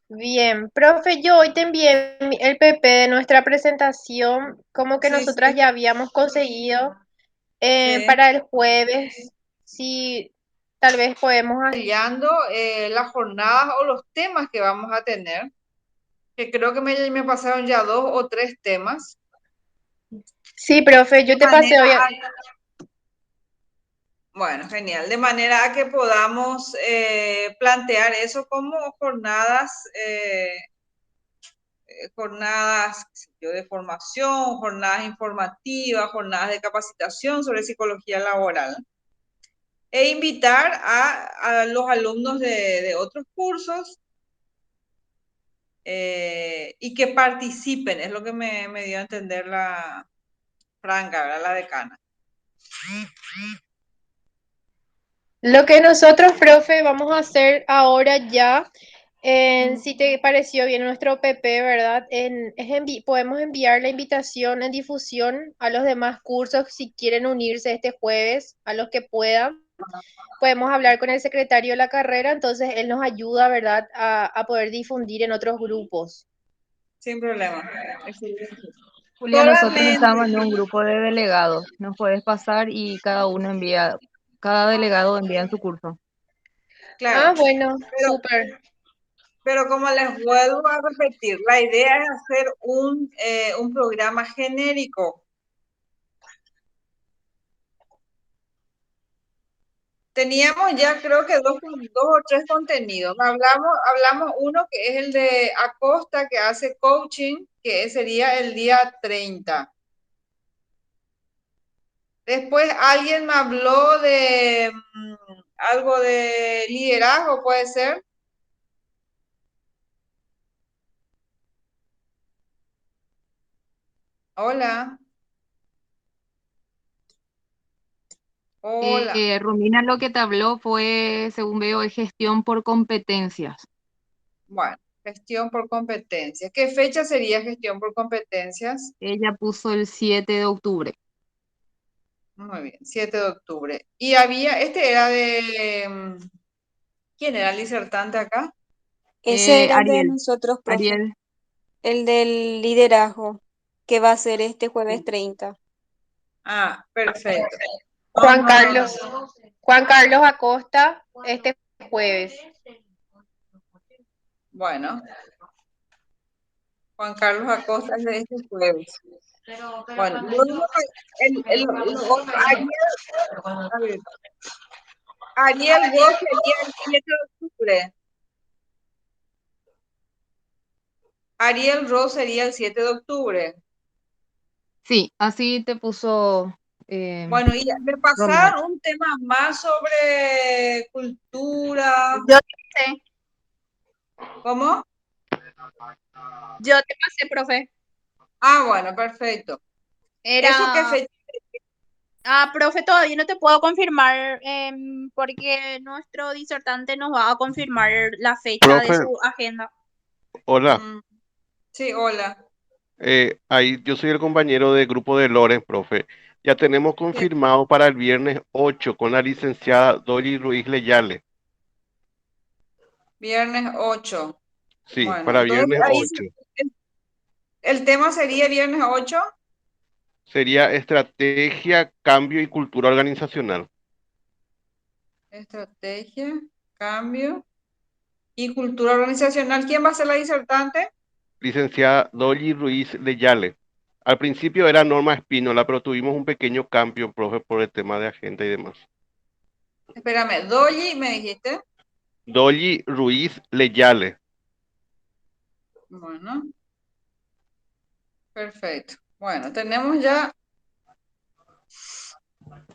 Bien, profe, yo hoy te envié el PP de nuestra presentación, como que Sí, nosotras sí, ya habíamos conseguido sí. para el jueves, si tal vez podemos hacer. Detallando las jornadas o los temas que vamos a tener, que creo que me pasaron ya dos o tres temas. Sí, profe, De yo te pasé manera hoy. bueno, genial. De manera a que podamos plantear eso como jornadas qué sé yo, de formación, jornadas informativas, jornadas de capacitación sobre psicología laboral. E invitar a los alumnos de otros cursos y que participen, es lo que me dio a entender la Franca, ¿verdad? La decana. Lo que nosotros, profe, vamos a hacer ahora ya, si te pareció bien nuestro PP, ¿verdad? Podemos enviar la invitación en difusión a los demás cursos si quieren unirse este jueves, a los que puedan. Podemos hablar con el secretario de la carrera, entonces él nos ayuda, ¿verdad?, a poder difundir en otros grupos. Sin problema. Excelente. Julia, nosotros Solamente, estamos en un grupo de delegados. Nos puedes pasar y cada delegado envía en su curso. claro, Ah, bueno, pero, súper. pero como les vuelvo a repetir, la idea es hacer un programa genérico. Teníamos ya creo que dos o tres contenidos. Hablamos uno que es el de Acosta, que hace coaching, que sería el día 30. Después alguien me habló de algo de liderazgo, puede ser. Hola, hola. Romina lo que te habló fue, según veo, es gestión por competencias. Bueno, gestión por competencias. ¿Qué fecha sería gestión por competencias? Ella puso el 7 de octubre. Muy bien, 7 de octubre. Y había, este era ¿quién era el disertante acá? Ese era el de Ariel, nosotros, profe, Ariel, el del liderazgo, que va a ser este jueves Sí. 30. Ah, perfecto. No, Juan no, no, no. Carlos, Juan Carlos Acosta, este jueves. Bueno, Juan Carlos Acosta es de este jueves. Bueno, luego el otro, a ver, Ariel Ross sería el 7 de octubre. Ariel Ross sería el 7 de octubre. sí, así te puso Bueno, y me Romina. pasaron un tema más sobre cultura. Yo te pasé, ¿Cómo? yo te pasé, profe. Ah, bueno, perfecto. ¿Eso qué Era, fecha? profe, todavía no te puedo confirmar porque nuestro disertante nos va a confirmar la fecha de Profe, su agenda. hola. Mm, sí, hola. Ahí yo soy el compañero de grupo de Loren, profe. Ya tenemos Sí, confirmado para el viernes 8 con la licenciada Dolly Ruiz Leyale. viernes 8. Sí, Bueno, para entonces viernes ahí 8. el tema sería viernes 8. Sería estrategia, cambio y cultura organizacional. Estrategia, cambio y cultura organizacional. ¿Quién va a ser la disertante? Licenciada Dolly Ruiz Leyale. Al principio era Norma Espínola, pero tuvimos un pequeño cambio, profe, por el tema de agenda y demás. Espérame, Dolly, me dijiste. Dolly Ruiz Leyale. Bueno, perfecto. Bueno, tenemos ya,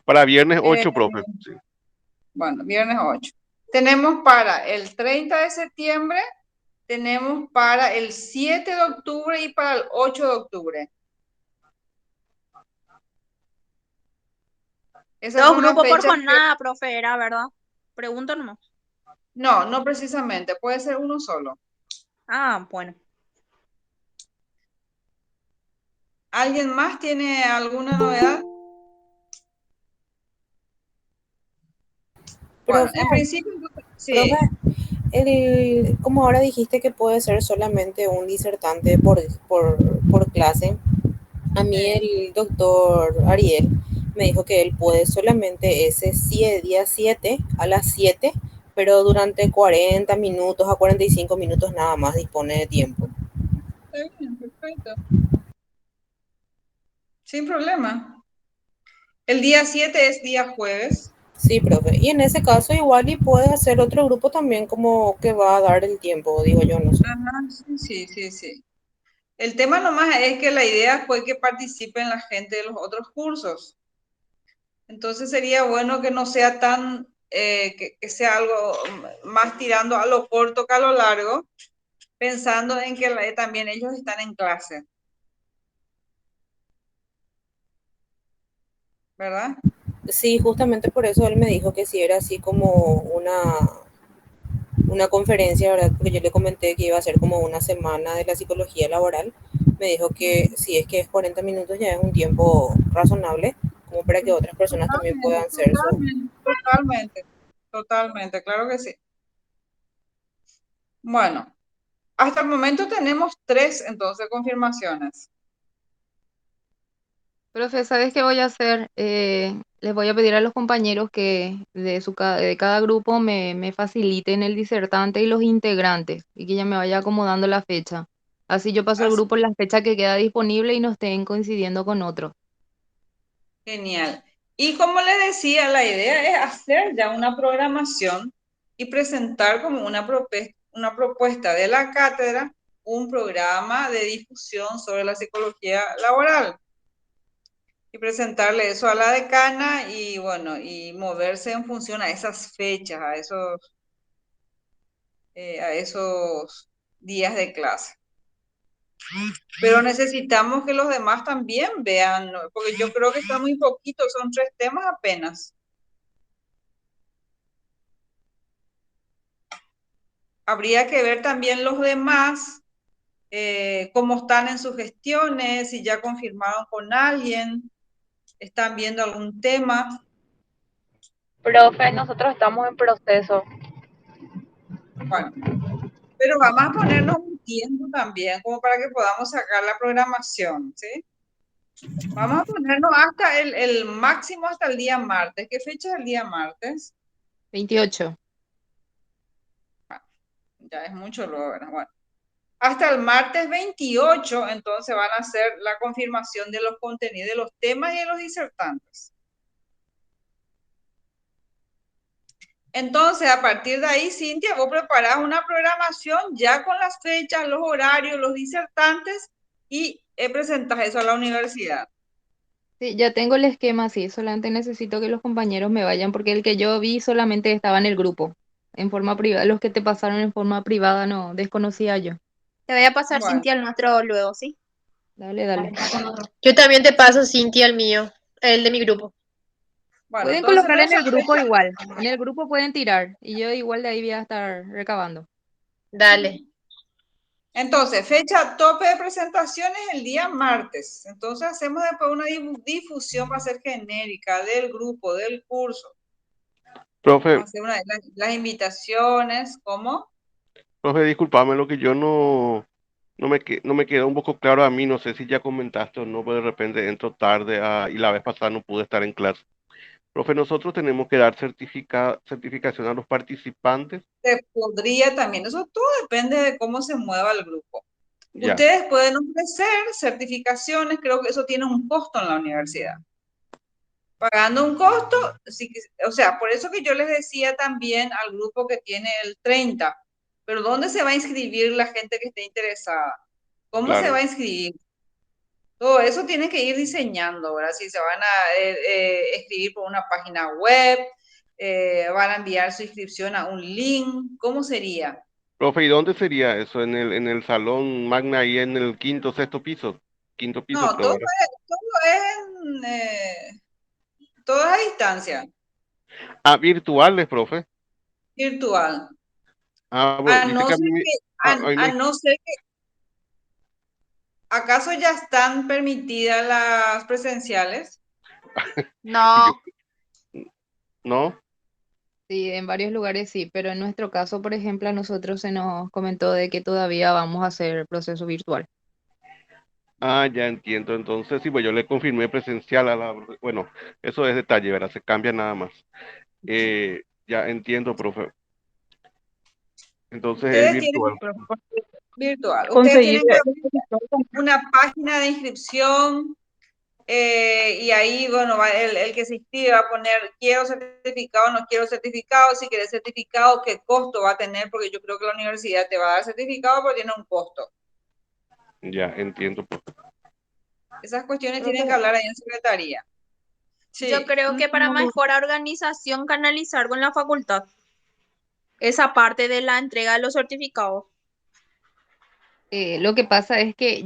Para viernes eh, 8, profe. Sí. bueno, viernes 8. Tenemos para el 30 de septiembre, tenemos para el 7 de octubre y para el 8 de octubre. Esas Dos son las grupos por fechas que... jornada, profe, era, ¿verdad? Pregunto nomás. No, no precisamente, puede ser uno solo. Ah, bueno. ¿Alguien más tiene alguna novedad? Bueno, Profe, en principio, profe, sí. Como ahora dijiste que puede ser solamente un disertante por clase, a mí Sí. el doctor Ariel me dijo que él puede solamente ese día 7 a las 7, pero durante 40 minutos a 45 minutos nada más dispone de tiempo. Está bien, perfecto. Sin problema. El día 7 es día jueves. Sí, profe. Y en ese caso igual y puede hacer otro grupo también como que va a dar el tiempo, digo yo, no sé. Ajá, sí, sí, sí, sí. El tema nomás es que la idea fue que participen la gente de los otros cursos. Entonces sería bueno que no sea tan, que sea algo más tirando a lo corto que a lo largo, pensando en que también ellos están en clase, ¿verdad? Sí, justamente por eso él me dijo que si era así como una conferencia, ¿verdad? Porque yo le comenté que iba a ser como una semana de la psicología laboral. Me dijo que si es que es 40 minutos ya es un tiempo razonable, como para que otras personas también Totalmente, puedan ser su... totalmente, totalmente, totalmente, claro que sí. Bueno, hasta el momento tenemos 3, entonces, confirmaciones. Profe, ¿sabes qué voy a hacer? Les voy a pedir a los compañeros que de cada grupo me faciliten el disertante y los integrantes y que ya me vaya acomodando la fecha. Así yo paso al Así, grupo la fecha que queda disponible y no estén coincidiendo con otro. genial. Y como les decía, la idea es hacer ya una programación y presentar como una propuesta de la cátedra, un programa de difusión sobre la psicología laboral. Y presentarle eso a la decana y bueno, y moverse en función a esas fechas, a esos días de clase. Pero necesitamos que los demás también vean, ¿no? Porque yo creo que está muy poquito, son 3 temas apenas. Habría que ver también los demás, cómo están en sus gestiones, si ya confirmaron con alguien, están viendo algún tema. Profe, nosotros estamos en proceso. Bueno, pero vamos a ponernos un tiempo también, como para que podamos sacar la programación, ¿sí? Vamos a ponernos hasta el máximo hasta el día martes. ¿Qué fecha es el día martes? 28. Ya es mucho luego, ¿verdad? Bueno, hasta el martes 28, entonces van a hacer la confirmación de los contenidos, de los temas y de los disertantes. Entonces, a partir de ahí, Cintia, vos preparás una programación ya con las fechas, los horarios, los disertantes y presentás eso a la universidad. Sí, ya tengo el esquema, sí, solamente necesito que los compañeros me vayan porque el que yo vi solamente estaba en el grupo, en forma privada. Los que te pasaron en forma privada no desconocía yo. Te voy a pasar, Bueno, Cintia, el nuestro luego, ¿sí? Dale, dale. Yo también te paso, Cintia, el mío, el de mi grupo. bueno, Pueden entonces colocar en nuestra el grupo fecha, igual. En el grupo pueden tirar y yo igual de ahí voy a estar recabando. Dale. entonces, fecha tope de presentaciones el día martes. Entonces hacemos después una difusión, va a ser genérica del grupo, del curso. Profe, Vamos a hacer las invitaciones, ¿cómo? profe, discúlpame lo que yo no me quedó un poco claro a mí, no sé si ya comentaste o no, pero de repente entro tarde y la vez pasada no pude estar en clase. Profe, nosotros tenemos que dar certificación a los participantes. Se podría también, eso todo depende de cómo se mueva el grupo. Ya, Ustedes pueden ofrecer certificaciones, creo que eso tiene un costo en la universidad. Pagando un costo, sí, o sea, por eso que yo les decía también al grupo que tiene el 30, pero ¿dónde se va a inscribir la gente que esté interesada? ¿Cómo se va claro. a inscribir? Todo eso tienen que ir diseñando, ¿verdad? Si se van a escribir por una página web, van a enviar su inscripción a un link, ¿cómo sería? Profe, ¿y dónde sería eso? En el salón magna ahí en el quinto, sexto piso. Quinto piso No, creo, ¿verdad? todo es toda a distancia, Ah, virtuales, profe. virtual. Ah, bueno, A dice no que ser que, a mí a me, no ser que, ¿acaso ya están permitidas las presenciales? yo, No, ¿no? Sí, en varios lugares sí, pero en nuestro caso, por ejemplo, a nosotros se nos comentó de que todavía vamos a hacer proceso virtual. Ah, ya entiendo. Entonces, sí, pues yo le confirmé presencial a la... Bueno, eso es detalle, ¿verdad? Se cambia nada más. Ya entiendo, profe. Entonces es Ustedes tienen virtual. virtual, ustedes Conseguir tienen que abrir una página de inscripción y ahí, bueno, el que se inscribe va a poner quiero certificado, no quiero certificado, si quieres certificado, qué costo va a tener, porque yo creo que la universidad te va a dar certificado, pero tiene un costo. Ya entiendo, profe. Esas cuestiones tienen que Profe, hablar ahí en secretaría. Yo Sí, creo que para mejor organización canalizar con la facultad esa parte de la entrega de los certificados. Lo que pasa es que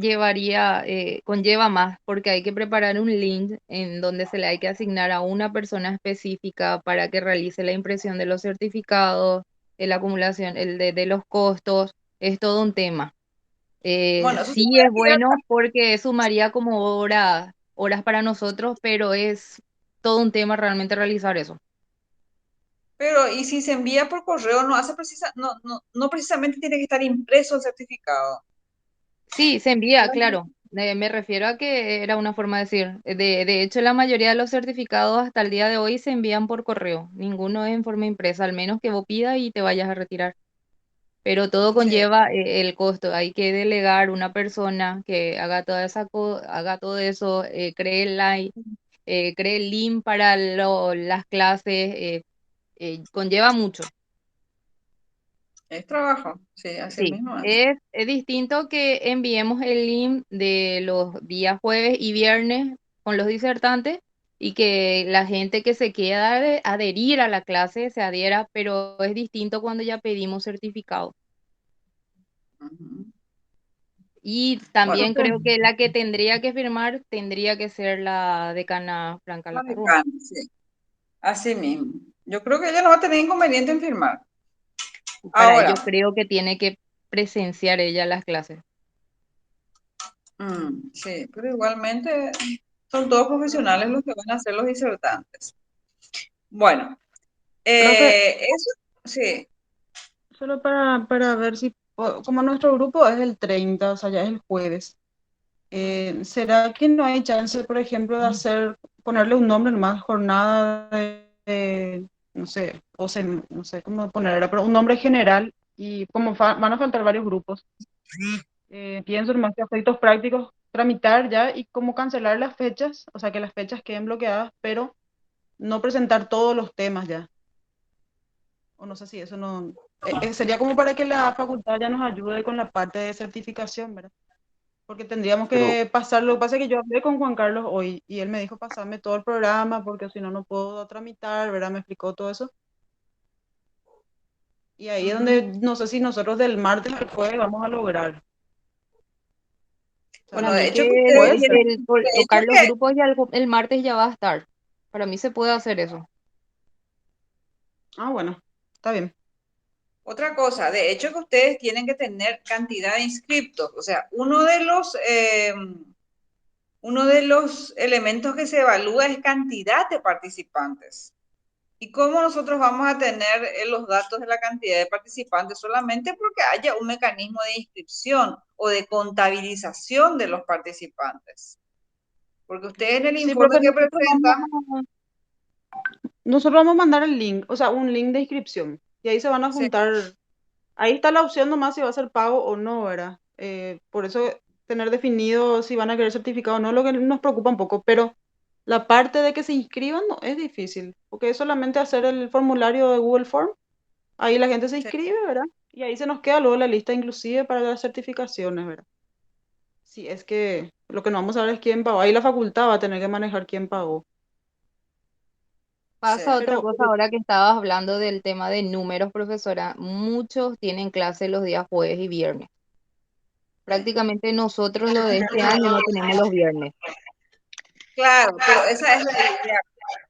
conlleva más, porque hay que preparar un link en donde se le hay que asignar a una persona específica para que realice la impresión de los certificados, la acumulación, de los costos, es todo un tema. bueno, eso se Sí puede es tirar, bueno porque sumaría como horas para nosotros, pero es todo un tema realmente realizar eso. pero y si se envía por correo, no hace no precisamente tiene que estar impreso el certificado. Sí, se envía, claro. Me refiero a que era una forma de decir. De hecho, la mayoría de los certificados hasta el día de hoy se envían por correo. Ninguno es en forma impresa, al menos que vos pidas y te vayas a retirar. Pero todo Sí. conlleva el costo. Hay que delegar una persona que haga haga todo eso, cree el link para las clases, conlleva mucho. Es trabajo, sí, así Sí, mismo es. es distinto que enviemos el link de los días jueves y viernes con los disertantes y que la gente que se quiera adherir a la clase se adhiera, pero es distinto cuando ya pedimos certificado. Ujú. Y Bueno, también creo que la que tendría que firmar tendría que ser la decana Franca la Lacarrua. decana, sí, así mismo. Yo creo que ella no va a tener inconveniente en firmar. Para Ahora, ello creo que tiene que presenciar ella las clases. sí, pero igualmente son todos profesionales los que van a ser los disertantes. Bueno, profe, eso, sí, solo para ver si, como nuestro grupo es el 30, o sea, ya es el jueves, ¿será que no hay chance, por ejemplo, de ponerle un nombre más, jornada no sé, no sé cómo ponerlo, pero un nombre general y como van a faltar varios grupos, pienso en más que efectos prácticos, tramitar ya y cómo cancelar las fechas, o sea, que las fechas queden bloqueadas, pero no presentar todos los temas ya. O no sé si eso no... sería como para que la facultad ya nos ayude con la parte de certificación, ¿verdad? Porque tendríamos Pero, que pasar, lo que pasa es que yo hablé con Juan Carlos hoy y él me dijo pasarme todo el programa porque si no, no puedo tramitar, ¿verdad? Me explicó todo eso. Y ahí es donde no sé si nosotros del martes al jueves vamos a lograr. O Para bueno, sea, de mí hecho que que ustedes puede tienen, ser. de hecho tocar los que, grupos ya el martes ya va a estar. Para mí se puede hacer eso. Ah, bueno, está bien. otra cosa, de hecho que ustedes tienen que tener cantidad de inscriptos, o sea, uno de los elementos que se evalúa es cantidad de participantes. ¿Y cómo nosotros vamos a tener los datos de la cantidad de participantes? Solamente porque haya un mecanismo de inscripción o de contabilización de los participantes. Porque ustedes en el Sí, informe profe, que presentan, nosotros vamos a mandar el link, o sea, un link de inscripción. Y ahí se van a sí, juntar. Ahí está la opción nomás si va a ser pago o no, ¿verdad? Por eso tener definido si van a querer certificado o no, lo que nos preocupa un poco, pero la parte de que se inscriban no es difícil, porque es solamente hacer el formulario de Google Form, ahí la gente se sí. inscribe, ¿verdad? Y ahí se nos queda luego la lista inclusive para las certificaciones, ¿verdad? Si es que lo que no vamos a ver es quién pagó, ahí la facultad va a tener que manejar quién pagó. Sí. Pasa otra Pero cosa ahora que estabas hablando del tema de números, profesora. Muchos tienen clase los días jueves y viernes. Sí. Prácticamente nosotros lo de este año no tenemos los viernes. Claro, pero esa es la idea.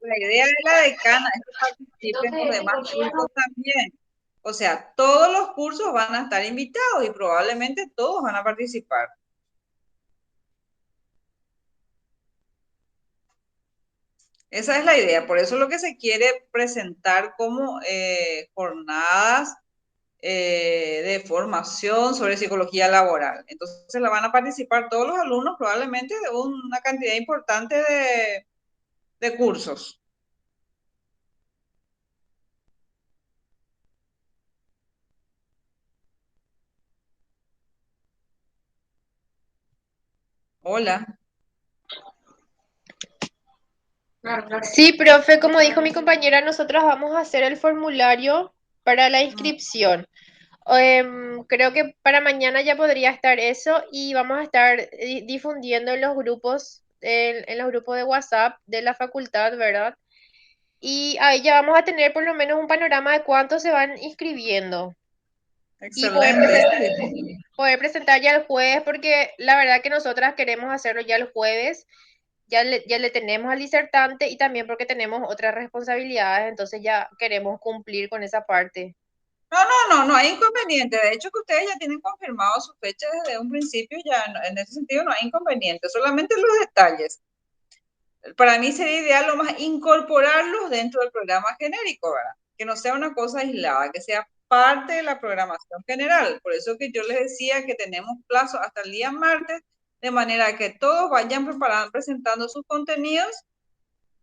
La idea de la decana es que participen los demás cursos también. O sea, todos los cursos van a estar invitados y probablemente todos van a participar. Esa es la idea, por eso es lo que se quiere presentar como jornadas de formación sobre psicología laboral. Entonces la van a participar todos los alumnos probablemente de una cantidad importante de cursos. Hola. Sí, profe, como dijo mi compañera, nosotros vamos a hacer el formulario para la inscripción. Creo que para mañana ya podría estar eso y vamos a estar difundiendo en los grupos, en los grupos de WhatsApp de la facultad, ¿verdad? Y ahí ya vamos a tener por lo menos un panorama de cuántos se van inscribiendo y Excelente. poder presentar ya el jueves, porque la verdad que nosotras queremos hacerlo ya el jueves, ya le tenemos al disertante y también porque tenemos otras responsabilidades, entonces ya queremos cumplir con esa parte. No hay inconveniente. De hecho, que ustedes ya tienen confirmado su fecha desde un principio, ya en ese sentido no hay inconveniente, solamente los detalles. Para mí sería ideal lo más incorporarlos dentro del programa genérico, ¿verdad? Que no sea una cosa aislada, que sea parte de la programación general. Por eso que yo les decía que tenemos plazo hasta el día martes, de manera que todos vayan preparando, presentando sus contenidos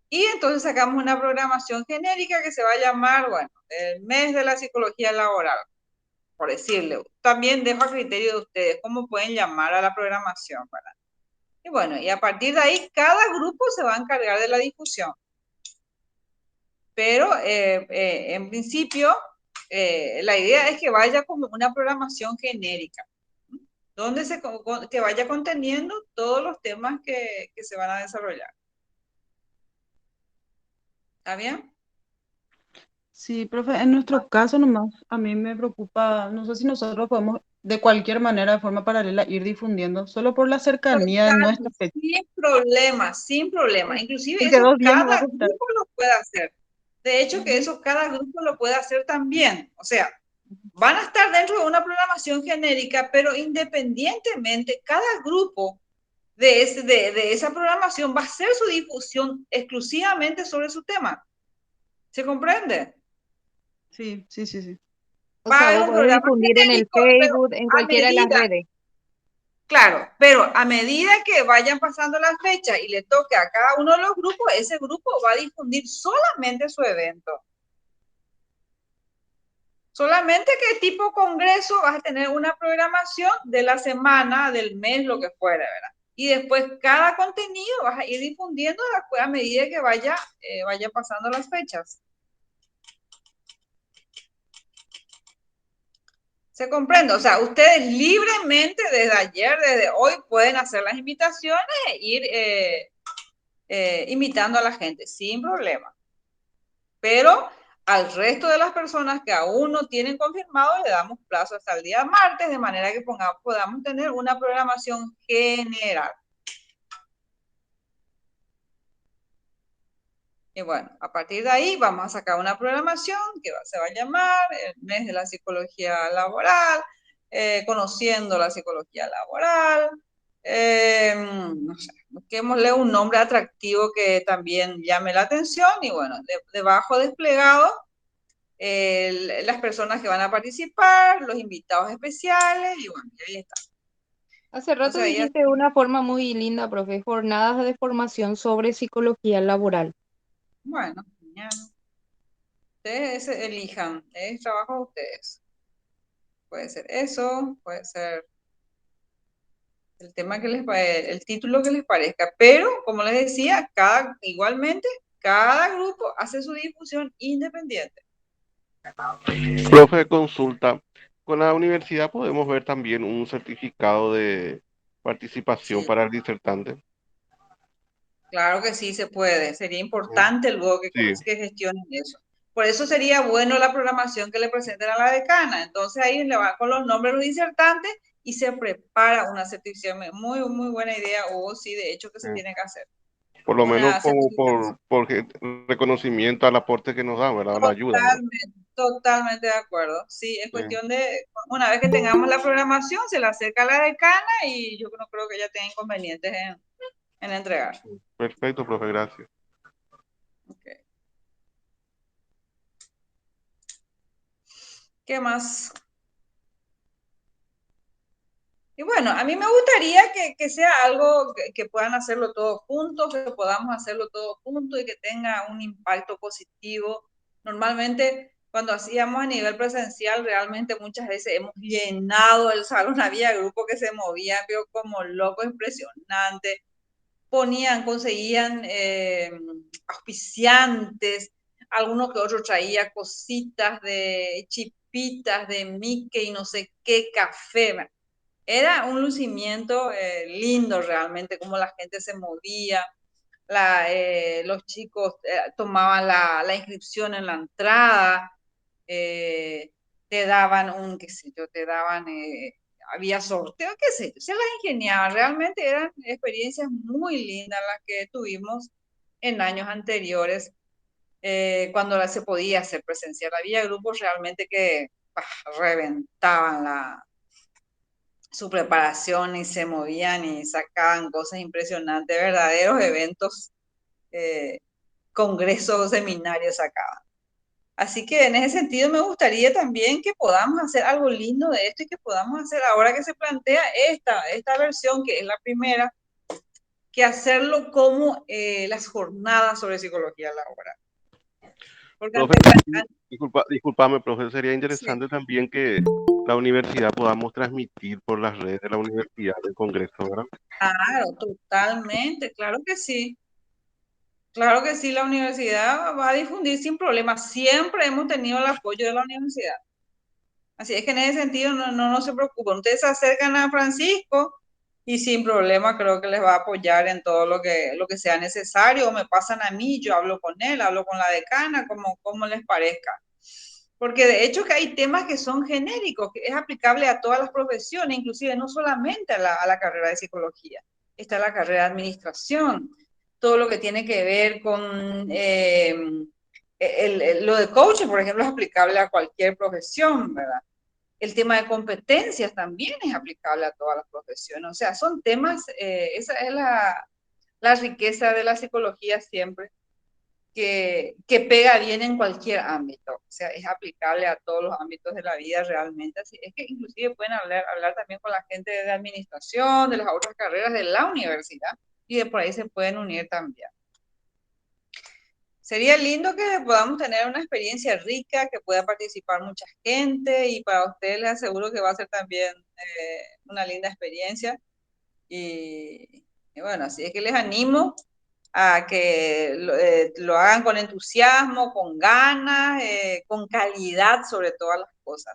y entonces sacamos una programación genérica que se va a llamar, bueno, el mes de la psicología laboral, por decirle. También dejo a criterio de ustedes cómo pueden llamar a la programación, ¿verdad? Y bueno, y a partir de ahí, cada grupo se va a encargar de la difusión. Pero en principio, la idea es que vaya como una programación genérica, donde que vaya conteniendo todos los temas que se van a desarrollar. ¿Está bien? Sí, profe, en nuestro caso nomás, a mí me preocupa, no sé si nosotros podemos de cualquier manera, de forma paralela, ir difundiendo, solo por la cercanía de nuestra fecha. Sin problema, sin problema. Inclusive Si eso quedó bien, no va a cada costar. grupo lo puede hacer. De hecho, que eso cada grupo lo puede hacer también. O sea, van a estar dentro de una programación genérica, pero independientemente, cada grupo de esa programación va a hacer su difusión exclusivamente sobre su tema. ¿Se comprende? Sí, sí, sí, sí. O Va a sea, haber vos un podés programa difundir en el genérico, pero Facebook, en a cualquiera de las medida, redes. claro, pero a medida que vayan pasando las fechas y le toque a cada uno de los grupos, ese grupo va a difundir solamente su evento. Solamente que tipo congreso vas a tener una programación de la semana, del mes, lo que fuera, ¿verdad? Y después cada contenido vas a ir difundiendo a medida que vaya pasando las fechas. ¿Se comprende? O sea, ustedes libremente desde ayer, desde hoy, pueden hacer las invitaciones e ir invitando a la gente sin problema. Pero al resto de las personas que aún no tienen confirmado, le damos plazo hasta el día martes, de manera que podamos tener una programación general. Y bueno, a partir de ahí vamos a sacar una programación que se va a llamar el mes de la psicología laboral, conociendo la psicología laboral, no sé, busquémosle un nombre atractivo que también llame la atención y bueno, debajo desplegado las personas que van a participar, los invitados especiales y bueno, ahí está. Hace rato Entonces ahí, dijiste de una forma muy linda, profe, jornadas de formación sobre psicología laboral. bueno, genial. Ustedes elijan, es trabajo de ustedes. Puede ser eso, puede ser el tema el título que les parezca, pero como les decía, igualmente, cada grupo hace su difusión independiente. Profe, consulta. Con la universidad podemos ver también un certificado de participación Sí, para el disertante. claro que sí se puede. Sería importante luego Sí, que gestionen eso. Por eso sería bueno la programación que le presenten a la decana. Entonces ahí le va con los nombres de los disertantes y se prepara una certificación. Muy, muy buena idea, o sí, de hecho que se sí. tiene que hacer. Por lo menos Una como certificación. reconocimiento al aporte que nos dan, ¿verdad? La ayuda, ¿verdad? Totalmente de acuerdo. Sí, es Sí, cuestión de, una vez que tengamos la programación, se la acerca a la decana y yo no creo que ella tenga inconvenientes en entregar. perfecto, profe, gracias. Ok. ¿Qué más? Y bueno, a mí me gustaría que sea algo que puedan hacerlo todos juntos, que podamos hacerlo todos juntos y que tenga un impacto positivo. Normalmente, cuando hacíamos a nivel presencial, realmente muchas veces hemos llenado el salón, había grupos que se movían, pero como locos, impresionante. Conseguían auspiciantes, alguno que otro traía cositas de chipitas, de Mickey, no sé qué, café. Era un lucimiento lindo realmente, como la gente se movía, los chicos tomaban la inscripción en la entrada, eh, te daban qué sé yo, había sorteo, qué sé yo, se las ingeniaban. Realmente eran experiencias muy lindas las que tuvimos en años anteriores, cuando se podía hacer presencial. Había grupos realmente que reventaban su preparación y se movían y sacaban cosas impresionantes, verdaderos eventos, eh, congresos, seminarios sacaban. Así que en ese sentido me gustaría también que podamos hacer algo lindo de esto y que podamos hacer, ahora que se plantea esta versión, que es la primera, que hacerlo como las jornadas sobre psicología laboral. Porque Profe, disculpame, profe, sería sí, interesante también que la universidad podamos transmitir por las redes de la universidad el congreso, ¿verdad? claro, totalmente, claro que sí, la universidad va a difundir sin problema. Siempre hemos tenido el apoyo de la universidad. Así es que en ese sentido no se preocupen. Ustedes se acercan a Francisco y sin problema creo que les va a apoyar en todo lo que sea necesario. O me pasan a mí, yo hablo con él, hablo con la decana, como les parezca. Porque de hecho que hay temas que son genéricos, que es aplicable a todas las profesiones, inclusive no solamente a la carrera de psicología. Está la carrera de administración, todo lo que tiene que ver con lo de coaching, por ejemplo, es aplicable a cualquier profesión, ¿verdad? El tema de competencias también es aplicable a todas las profesiones. O sea, son temas, esa es la riqueza de la psicología siempre, que pega bien en cualquier ámbito. O sea, es aplicable a todos los ámbitos de la vida realmente. Así es que inclusive pueden hablar también con la gente de administración, de las otras carreras de la universidad, y de por ahí se pueden unir también. Sería lindo que podamos tener una experiencia rica, que pueda participar mucha gente, y para ustedes les aseguro que va a ser también una linda experiencia. Y bueno, así es que les animo a que lo hagan con entusiasmo, con ganas, con calidad sobre todas las cosas.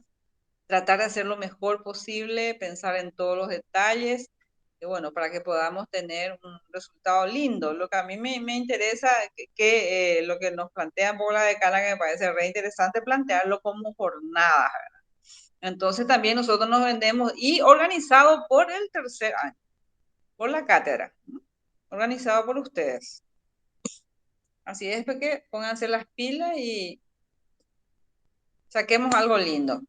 Tratar de hacer lo mejor posible, pensar en todos los detalles, y bueno, para que podamos tener un resultado lindo. Lo que a mí me interesa, lo que nos plantean por la decana, que me parece re interesante plantearlo como jornadas, ¿verdad? Entonces también nosotros nos vendemos, y organizado por el tercer año, por la cátedra, ¿no? Organizado por ustedes. Así es, que pónganse las pilas y saquemos algo lindo.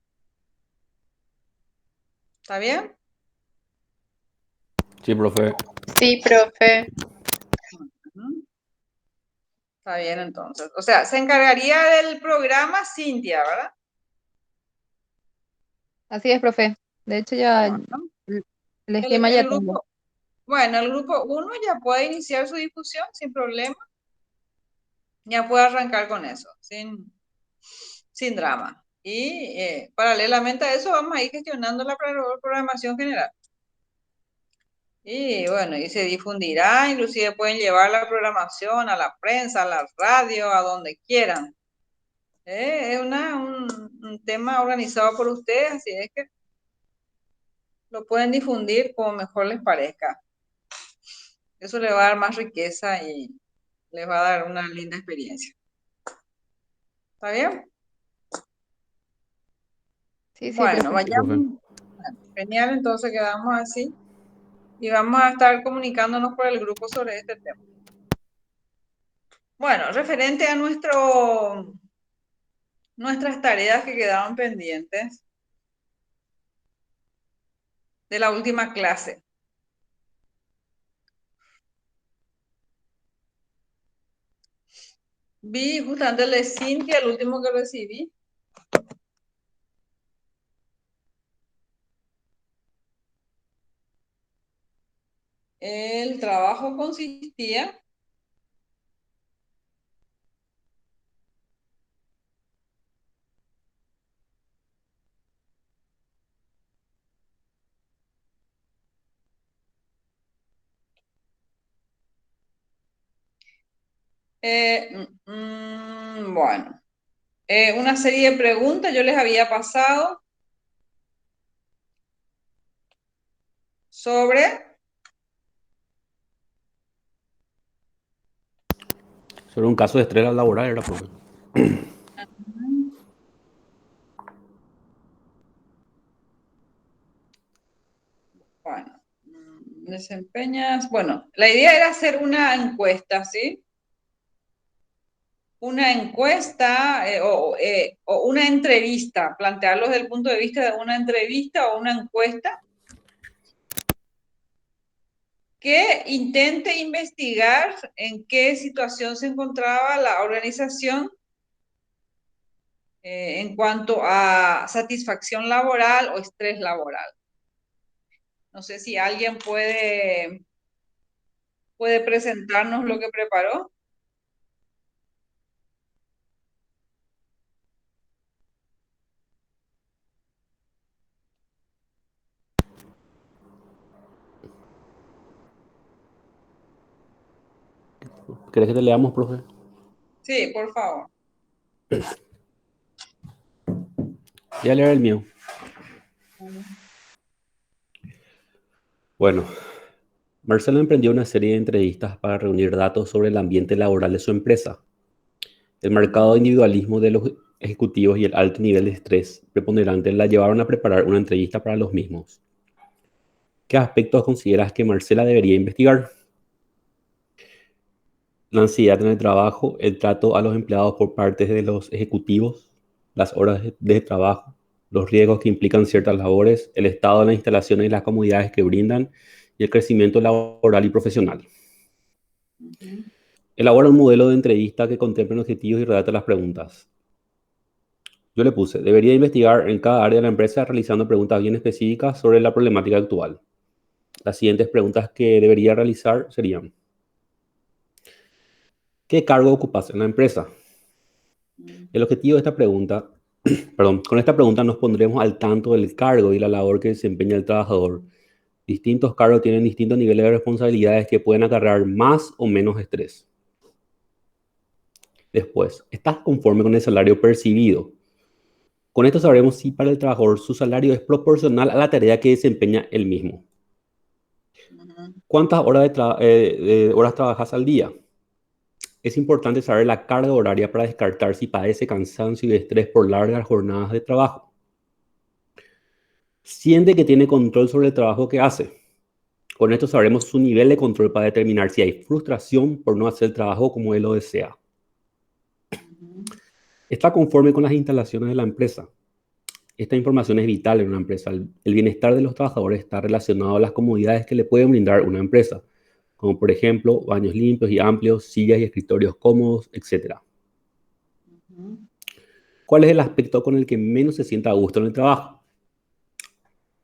¿Está bien? Sí, profe. Sí, profe. Ujú. Está bien, entonces. O sea, se encargaría del programa Cintia, ¿verdad? Así es, profe. De hecho, ya Bueno, el el, esquema ya el tengo. grupo, bueno, el grupo 1 ya puede iniciar su difusión sin problema. Ya puede arrancar con eso, sin drama. Y paralelamente a eso vamos a ir gestionando la programación general. Y bueno, y se difundirá, inclusive pueden llevar la programación a la prensa, a la radio, a donde quieran. Es un tema organizado por ustedes, así es que lo pueden difundir como mejor les parezca. Eso le va a dar más riqueza y les va a dar una linda experiencia. ¿Está bien? Sí, sí, Bueno, profe. Sí, profe. vayamos. Genial, entonces quedamos así y vamos a estar comunicándonos por el grupo sobre este tema. Bueno, referente a nuestras tareas que quedaban pendientes de la última clase. Vi justamente el de Cintia, el último que recibí. El trabajo consistía bueno, una serie de preguntas yo les había pasado sobre Sobre un caso de estrés laboral era, profe. bueno, desempeñas, bueno, la idea era hacer una encuesta, ¿sí? Una encuesta o una entrevista, plantearlo desde el punto de vista de una entrevista o una encuesta que intente investigar en qué situación se encontraba la organización en cuanto a satisfacción laboral o estrés laboral. No sé si alguien puede presentarnos lo que preparó. ¿Querés que te leamos, profe? Sí, por favor. Voy a leer el mío. Bueno, Marcelo emprendió una serie de entrevistas para reunir datos sobre el ambiente laboral de su empresa, el marcado individualismo de los ejecutivos y el alto nivel de estrés preponderante la llevaron a preparar una entrevista para los mismos. ¿Qué aspectos consideras que Marcela debería investigar? La ansiedad en el trabajo, el trato a los empleados por parte de los ejecutivos, las horas de trabajo, los riesgos que implican ciertas labores, el estado de las instalaciones y las comodidades que brindan y el crecimiento laboral y profesional. Elabora un modelo de entrevista que contemple objetivos y redacta las preguntas. Yo le puse, debería investigar en cada área de la empresa realizando preguntas bien específicas sobre la problemática actual. Las siguientes preguntas que debería realizar serían: ¿qué cargo ocupas en la empresa? El objetivo de esta pregunta, con esta pregunta nos pondremos al tanto del cargo y la labor que desempeña el trabajador. Distintos cargos tienen distintos niveles de responsabilidades que pueden acarrear más o menos estrés. Después, ¿estás conforme con el salario percibido? Con esto sabremos si para el trabajador su salario es proporcional a la tarea que desempeña él mismo. ¿Cuántas horas horas trabajas al día? Es importante saber la carga horaria para descartar si padece cansancio y estrés por largas jornadas de trabajo. Siente que tiene control sobre el trabajo que hace. Con esto sabremos su nivel de control para determinar si hay frustración por no hacer el trabajo como él lo desea. Está conforme con las instalaciones de la empresa. Esta información es vital en una empresa. El bienestar de los trabajadores está relacionado a las comodidades que le pueden brindar una empresa, como por ejemplo baños limpios y amplios, sillas y escritorios cómodos, etc. ¿Cuál es el aspecto con el que menos se sienta a gusto en el trabajo?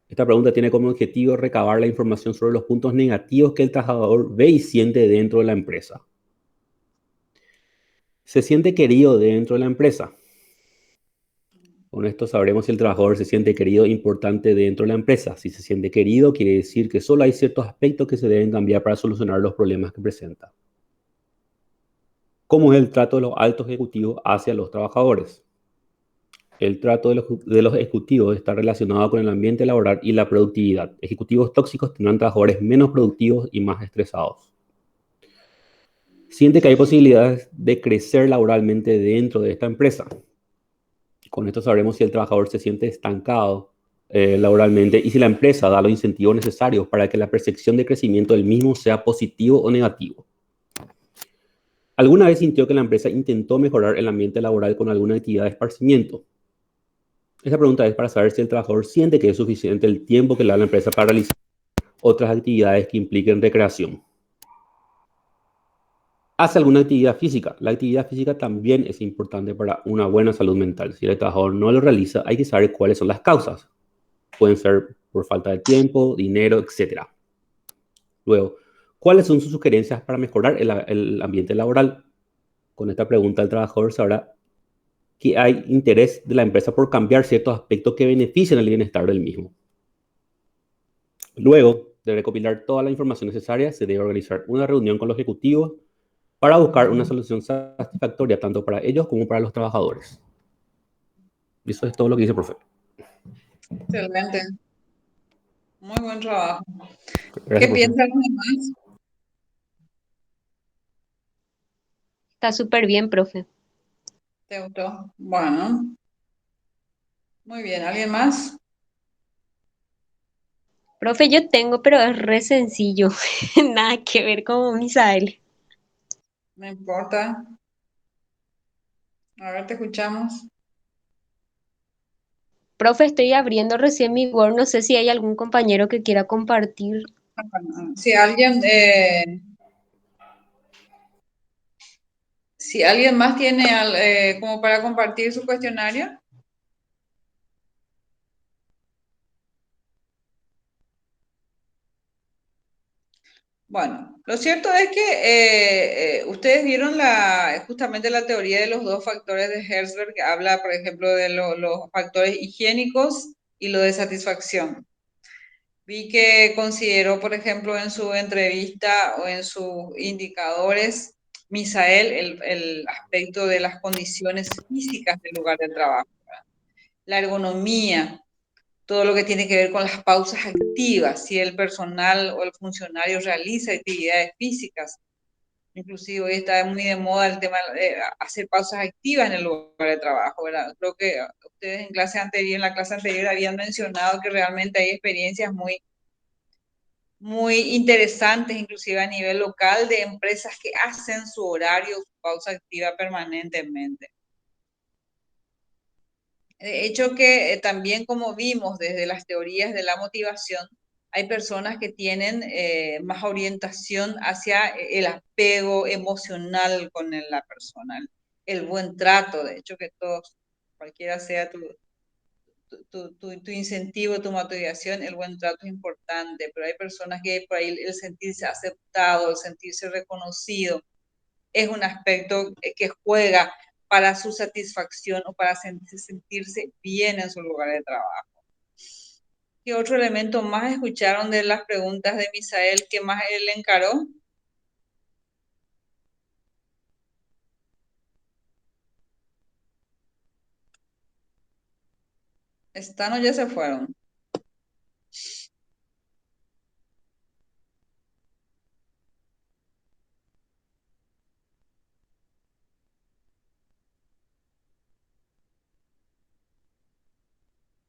Esta pregunta tiene como objetivo recabar la información sobre los puntos negativos que el trabajador ve y siente dentro de la empresa. ¿Se siente querido dentro de la empresa? Con esto sabremos si el trabajador se siente querido e importante dentro de la empresa. Si se siente querido, quiere decir que solo hay ciertos aspectos que se deben cambiar para solucionar los problemas que presenta. ¿Cómo es el trato de los altos ejecutivos hacia los trabajadores? El trato de los ejecutivos está relacionado con el ambiente laboral y la productividad. Ejecutivos tóxicos tendrán trabajadores menos productivos y más estresados. Siente que hay posibilidades de crecer laboralmente dentro de esta empresa. Con esto sabremos si el trabajador se siente estancado laboralmente y si la empresa da los incentivos necesarios para que la percepción de crecimiento del mismo sea positivo o negativo. ¿Alguna vez sintió que la empresa intentó mejorar el ambiente laboral con alguna actividad de esparcimiento? Esta pregunta es para saber si el trabajador siente que es suficiente el tiempo que le da la empresa para realizar otras actividades que impliquen recreación. hace alguna actividad física. La actividad física también es importante para una buena salud mental. Si el trabajador no lo realiza, hay que saber cuáles son las causas. Pueden ser por falta de tiempo, dinero, etc. Luego, ¿cuáles son sus sugerencias para mejorar el ambiente laboral? Con esta pregunta, el trabajador sabrá que hay interés de la empresa por cambiar ciertos aspectos que benefician el bienestar del mismo. Luego de recopilar toda la información necesaria, se debe organizar una reunión con los ejecutivos para buscar una solución satisfactoria tanto para ellos como para los trabajadores. Y eso es todo lo que dice el profe. Excelente. Muy buen trabajo. ¿Qué Gracias, profe. piensan los demás? Está súper bien, profe. ¿Te gustó? Bueno, muy bien. ¿Alguien más? Profe, yo tengo, pero es re sencillo. Nada que ver con Misael. No importa. A ver, te escuchamos. Profe, estoy abriendo recién mi Word. No sé si hay algún compañero que quiera compartir. Si alguien más tiene como para compartir su cuestionario. Bueno, lo cierto es que ustedes vieron justamente la teoría de los dos factores de Herzberg, que habla, por ejemplo, de los factores higiénicos y lo de satisfacción. Vi que consideró, por ejemplo, en su entrevista o en sus indicadores, Misael, el aspecto de las condiciones físicas del lugar de trabajo, ¿verdad? La ergonomía, todo lo que tiene que ver con las pausas activas, si el personal o el funcionario realiza actividades físicas. Inclusive hoy está muy de moda el tema de hacer pausas activas en el lugar de trabajo, ¿verdad? Creo que ustedes en la clase anterior habían mencionado que realmente hay experiencias muy interesantes, inclusive a nivel local, de empresas que hacen su horario, su pausa activa permanentemente. De hecho que también como vimos desde las teorías de la motivación, hay personas que tienen más orientación hacia el apego emocional con la persona, el buen trato, de hecho que todos, cualquiera sea tu incentivo, tu motivación, el buen trato es importante, pero hay personas que por ahí el sentirse aceptado, el sentirse reconocido, es un aspecto que juega para su satisfacción o para sentirse bien en su lugar de trabajo. ¿Qué otro elemento más escucharon de las preguntas de Misael que más él encaró? ¿Están o ya se fueron?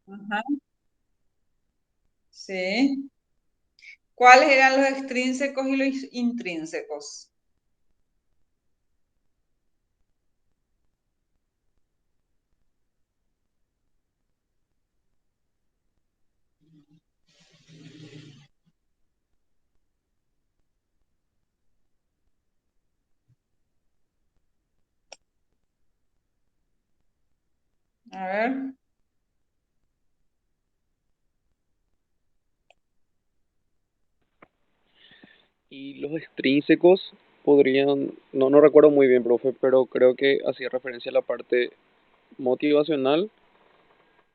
Ajá. Sí. ¿Cuáles eran los extrínsecos y los intrínsecos? A ver. Y los extrínsecos podrían, no recuerdo muy bien, profe, pero creo que hacía referencia a la parte motivacional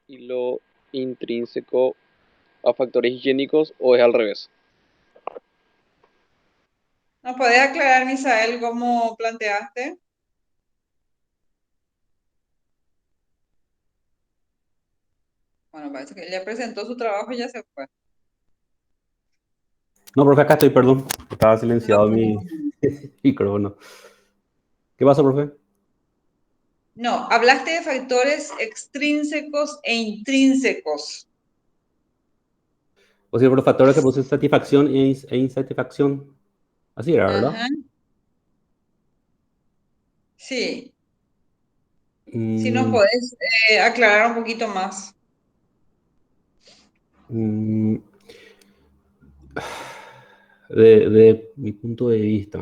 y lo intrínseco a factores higiénicos o es al revés. ¿Nos podés aclarar, Misael, cómo planteaste? Bueno, parece que ya presentó su trabajo y ya se fue. No, profe, acá estoy, perdón. Estaba silenciado mi micrófono. ¿Qué pasa, profe? No, hablaste de factores extrínsecos e intrínsecos. O sea, por los factores que producen satisfacción e insatisfacción. Así era, ¿verdad? Ajá. Sí, si nos Mm, podés aclarar un poquito más. mm, de mi punto de vista.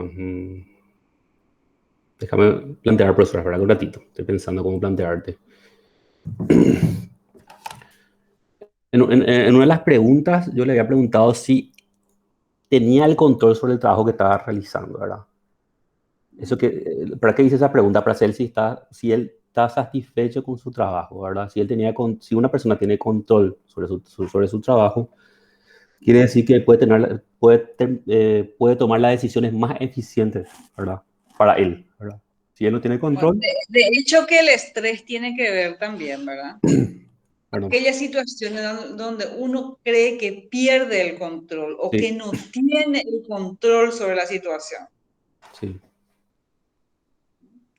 Déjame plantear, profesora, espera un ratito. Estoy pensando cómo plantearte. En una de las preguntas, yo le había preguntado si tenía el control sobre el trabajo que estaba realizando, ¿verdad? Eso ¿para qué hice esa pregunta? Para saber si él está satisfecho con su trabajo, ¿verdad? Si una persona tiene control sobre su trabajo, quiere decir que puede tomar las decisiones más eficientes, ¿verdad? Para él, ¿verdad? Si él no tiene Bueno, control, de hecho que el estrés tiene que ver también, ¿verdad? perdón, Aquellas situaciones donde uno cree que pierde el control o que sí, no tiene el control sobre la situación. sí,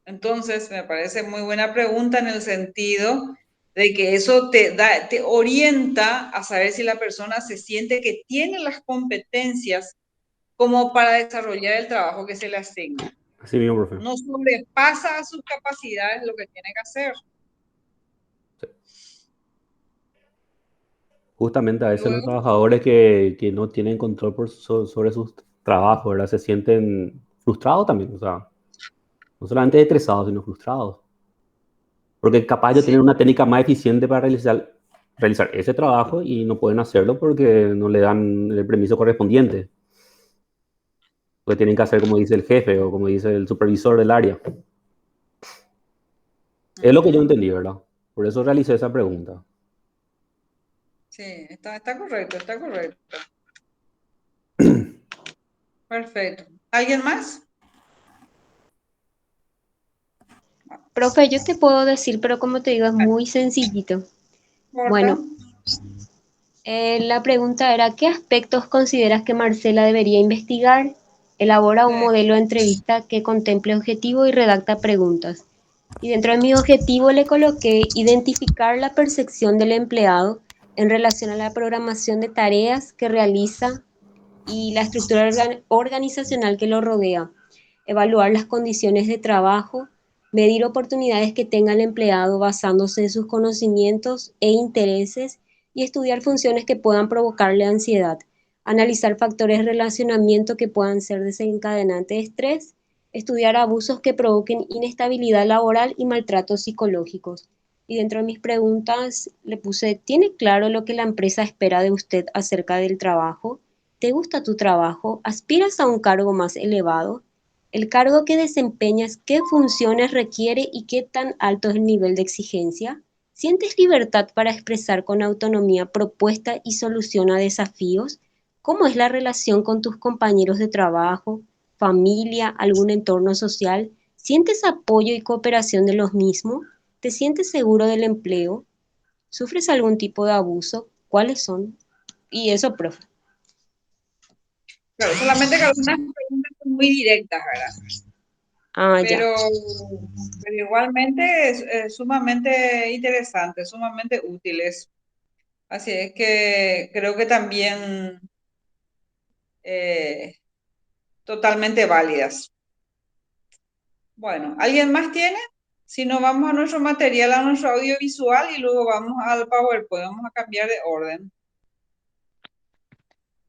Entonces, me parece muy buena pregunta en el sentido de que eso te orienta a saber si la persona se siente que tiene las competencias como para desarrollar el trabajo que se le asigna. así mismo, profe. No sobrepasa a sus capacidades lo que tiene que hacer. Justamente a veces los Luego, trabajadores que no tienen control sobre sus trabajos, ¿verdad? Se sienten frustrados también, o sea, no solamente estresados, sino frustrados. Porque capaz de sí, tener una técnica más eficiente para realizar ese trabajo y no pueden hacerlo porque no le dan el permiso correspondiente. Porque tienen que hacer como dice el jefe o como dice el supervisor del área. Es lo que yo entendí, ¿verdad? Por eso realicé esa pregunta. sí, está correcto, está correcto. Perfecto. ¿Alguien más? Profe, yo te puedo decir, pero como te digo, es muy sencillito. Corta. Bueno, la pregunta era, ¿qué aspectos consideras que Marcela debería investigar? Elabora un Sí. modelo de entrevista que contemple objetivo y redacta preguntas. Y dentro de mi objetivo le coloqué identificar la percepción del empleado en relación a la programación de tareas que realiza y la estructura organizacional que lo rodea, evaluar las condiciones de trabajo, medir oportunidades que tenga el empleado basándose en sus conocimientos e intereses y estudiar funciones que puedan provocarle ansiedad, analizar factores de relacionamiento que puedan ser desencadenantes de estrés, estudiar abusos que provoquen inestabilidad laboral y maltratos psicológicos. Y dentro de mis preguntas le puse, ¿tiene claro lo que la empresa espera de usted acerca del trabajo? ¿Te gusta tu trabajo? ¿Aspiras a un cargo más elevado? ¿El cargo que desempeñas qué funciones requiere y qué tan alto es el nivel de exigencia? ¿Sientes libertad para expresar con autonomía propuesta y solución a desafíos? ¿Cómo es la relación con tus compañeros de trabajo, familia, algún entorno social? ¿Sientes apoyo y cooperación de los mismos? ¿Te sientes seguro del empleo? ¿Sufres algún tipo de abuso? ¿Cuáles son? Y eso, profe. Claro, solamente que algunas preguntas son muy directas, ¿verdad? Ah, ya. Pero igualmente es sumamente interesante, sumamente útiles. Así es que creo que también eh, totalmente válidas. Bueno, ¿alguien más tiene? Si no, vamos a nuestro material, a nuestro audiovisual y luego vamos al PowerPoint. Vamos a cambiar de orden.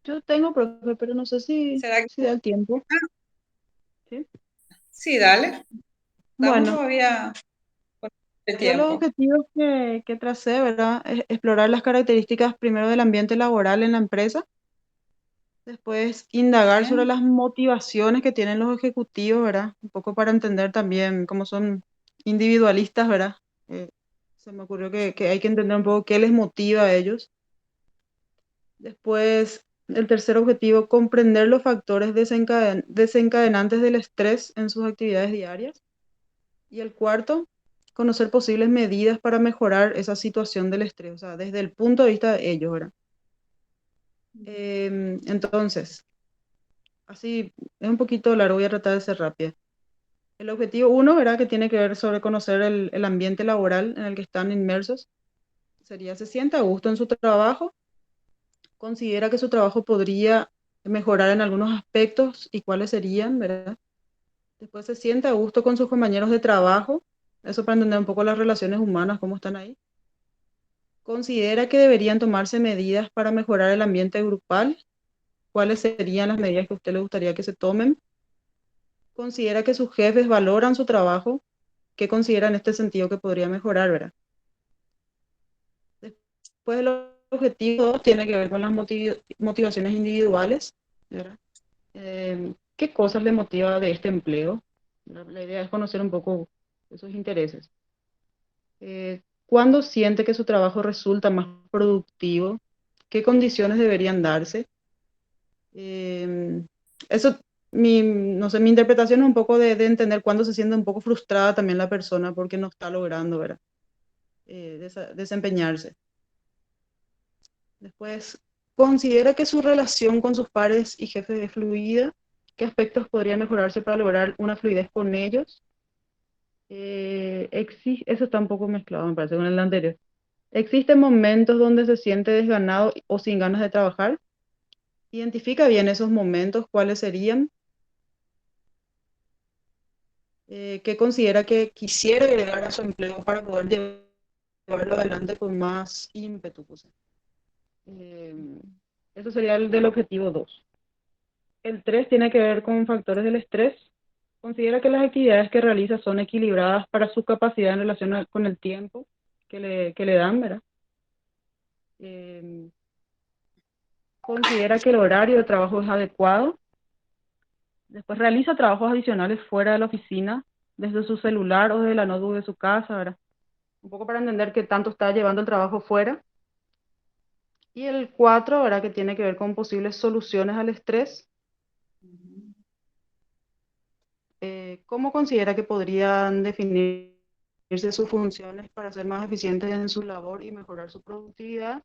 Yo tengo, profe, pero no sé ¿Será que? si da el tiempo. Ah, ¿Sí? sí, dale. Damos Bueno, todavía el yo los tiempo. objetivos que tracé, ¿verdad? Es explorar las características primero del ambiente laboral en la empresa, después indagar sobre Sí. las motivaciones que tienen los ejecutivos, ¿verdad? Un poco para entender también cómo son individualistas, ¿verdad? Eh, Se me ocurrió que hay que entender un poco qué les motiva a ellos. Después, el tercer objetivo, comprender los factores desencadenantes del estrés en sus actividades diarias. Y el cuarto, conocer posibles medidas para mejorar esa situación del estrés, o sea, desde el punto de vista de ellos, ¿verdad? Entonces, así es un poquito largo, voy a tratar de ser rápida. El objetivo uno, ¿verdad? Que tiene que ver sobre conocer el ambiente laboral en el que están inmersos. Sería, ¿se siente a gusto en su trabajo? ¿Considera que su trabajo podría mejorar en algunos aspectos y cuáles serían, ¿verdad? Después se siente a gusto con sus compañeros de trabajo. Eso para entender un poco las relaciones humanas, cómo están ahí. ¿Considera que deberían tomarse medidas para mejorar el ambiente grupal? ¿Cuáles serían las medidas que a usted le gustaría que se tomen? considera que sus jefes valoran su trabajo, qué considera en este sentido que podría mejorar, ¿verdad? Después el objetivo 2 tiene que ver con las motivaciones individuales, ¿verdad? ¿Qué cosas le motiva de este empleo? La idea es conocer un poco esos intereses. ¿Cuándo siente que su trabajo resulta más productivo? ¿Qué condiciones deberían darse? Eso, no sé, mi interpretación es un poco de entender cuándo se siente un poco frustrada también la persona porque no está logrando, ¿verdad? Desempeñarse. Después, considera que su relación con sus pares y jefes es fluida. ¿Qué aspectos podrían mejorarse para lograr una fluidez con ellos? Eso está un poco mezclado, me parece, con el anterior. ¿Existen momentos donde se siente desganado o sin ganas de trabajar? Identifica bien esos momentos, cuáles serían. ¿Qué considera que quisiera agregar a su empleo para poder llevarlo adelante con más ímpetu? Pues. Eso sería el del objetivo 2. El 3 tiene que ver con factores del estrés. Considera que las actividades que realiza son equilibradas para su capacidad en relación con el tiempo que le dan, ¿verdad? Considera que el horario de trabajo es adecuado. Después realiza trabajos adicionales fuera de la oficina, desde su celular o desde la notebook de su casa, ¿verdad? Un poco para entender qué tanto está llevando el trabajo fuera. Y el 4, ¿verdad? Que tiene que ver con posibles soluciones al estrés. ¿Cómo considera que podrían definirse sus funciones para ser más eficientes en su labor y mejorar su productividad?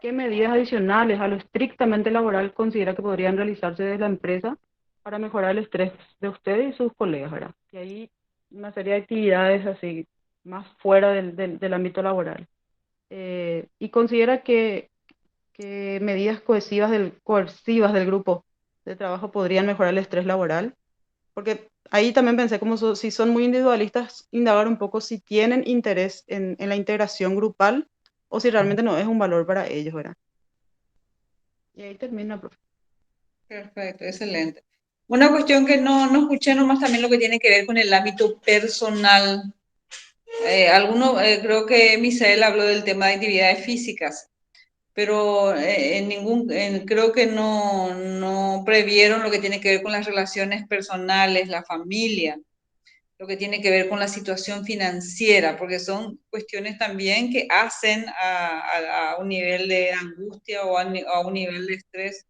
¿Qué medidas adicionales a lo estrictamente laboral considera que podrían realizarse desde la empresa para mejorar el estrés de usted y sus colegas, ¿verdad? Y ahí una serie de actividades así, más fuera del ámbito laboral. Y considera que medidas coercivas del grupo de trabajo podrían mejorar el estrés laboral. Porque ahí también pensé como si son muy individualistas, indagar un poco si tienen interés en la integración grupal o si realmente no es un valor para ellos, ¿verdad? Y ahí termina, profe. Perfecto, excelente. Una cuestión que no escuché nomás también lo que tiene que ver con el ámbito personal. Creo que Misael habló del tema de actividades físicas, pero creo que no previeron lo que tiene que ver con las relaciones personales, la familia, lo que tiene que ver con la situación financiera, porque son cuestiones también que hacen a un nivel de angustia o a un nivel de estrés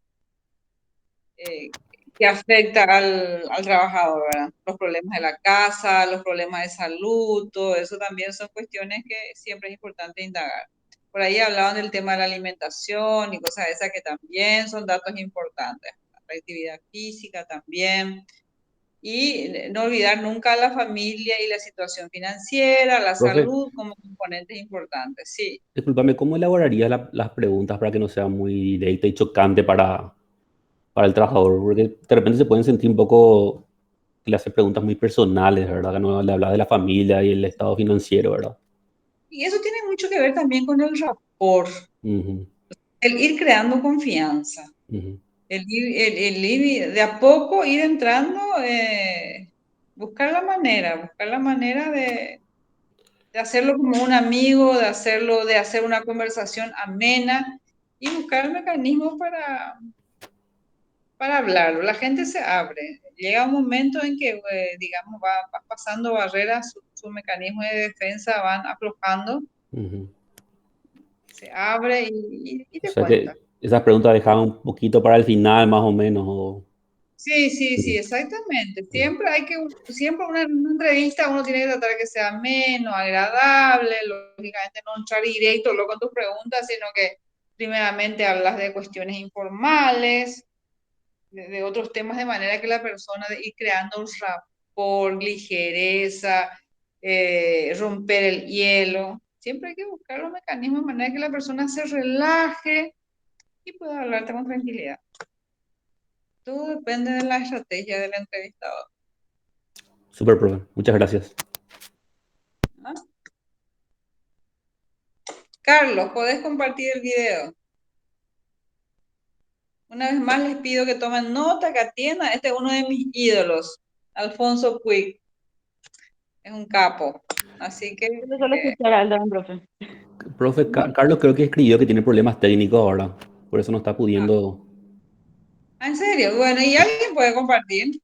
que afecta al trabajador, ¿verdad? Los problemas de la casa, los problemas de salud, todo eso también son cuestiones que siempre es importante indagar. Por ahí hablaban del tema de la alimentación y cosas esas que también son datos importantes. La actividad física también. Y no olvidar nunca a la familia y la situación financiera, la Profe, salud como componentes importantes. Sí. discúlpame, ¿cómo elaboraría las preguntas para que no sea muy directa y chocante para el trabajador? Porque de repente se pueden sentir un poco que le hace preguntas muy personales, ¿verdad? Que no le habla de la familia y el estado financiero, ¿verdad? Y eso tiene mucho que ver también con el rapport, Ujú, el ir creando confianza. ujú. El ir de a poco, ir entrando, buscar la manera de hacerlo como un amigo, de hacer una conversación amena y buscar el mecanismo para hablarlo. La gente se abre. Llega un momento en que, digamos, va pasando barreras, su mecanismo de defensa van aflojando, Ujú. se abre y O te sea que cuenta. esas preguntas dejaban un poquito para el final, más o menos. Sí, sí, sí, Ujú, exactamente. ujú, Siempre una entrevista uno tiene que tratar de que sea ameno, agradable, lógicamente no entrar directo luego con tus preguntas, sino que primeramente hablas de cuestiones informales, de otros temas, de manera que la persona de ir creando un rapport, ligereza, romper el hielo. Siempre hay que buscar los mecanismos de manera que la persona se relaje y pueda hablarte con tranquilidad. Todo depende de la estrategia del entrevistador. Súper, profe. Muchas gracias. ¿No? Carlos, ¿podés compartir el video? Una vez más les pido que tomen nota, que atiendan. Este es uno de mis ídolos, Alfonso Puig. Es un capo. Así que, Yo solo escuchar a Aldo, profe. Profe, Carlos creo que escribió que tiene problemas técnicos ahora, por eso no está pudiendo. ¿en serio? Bueno, ¿y alguien puede compartir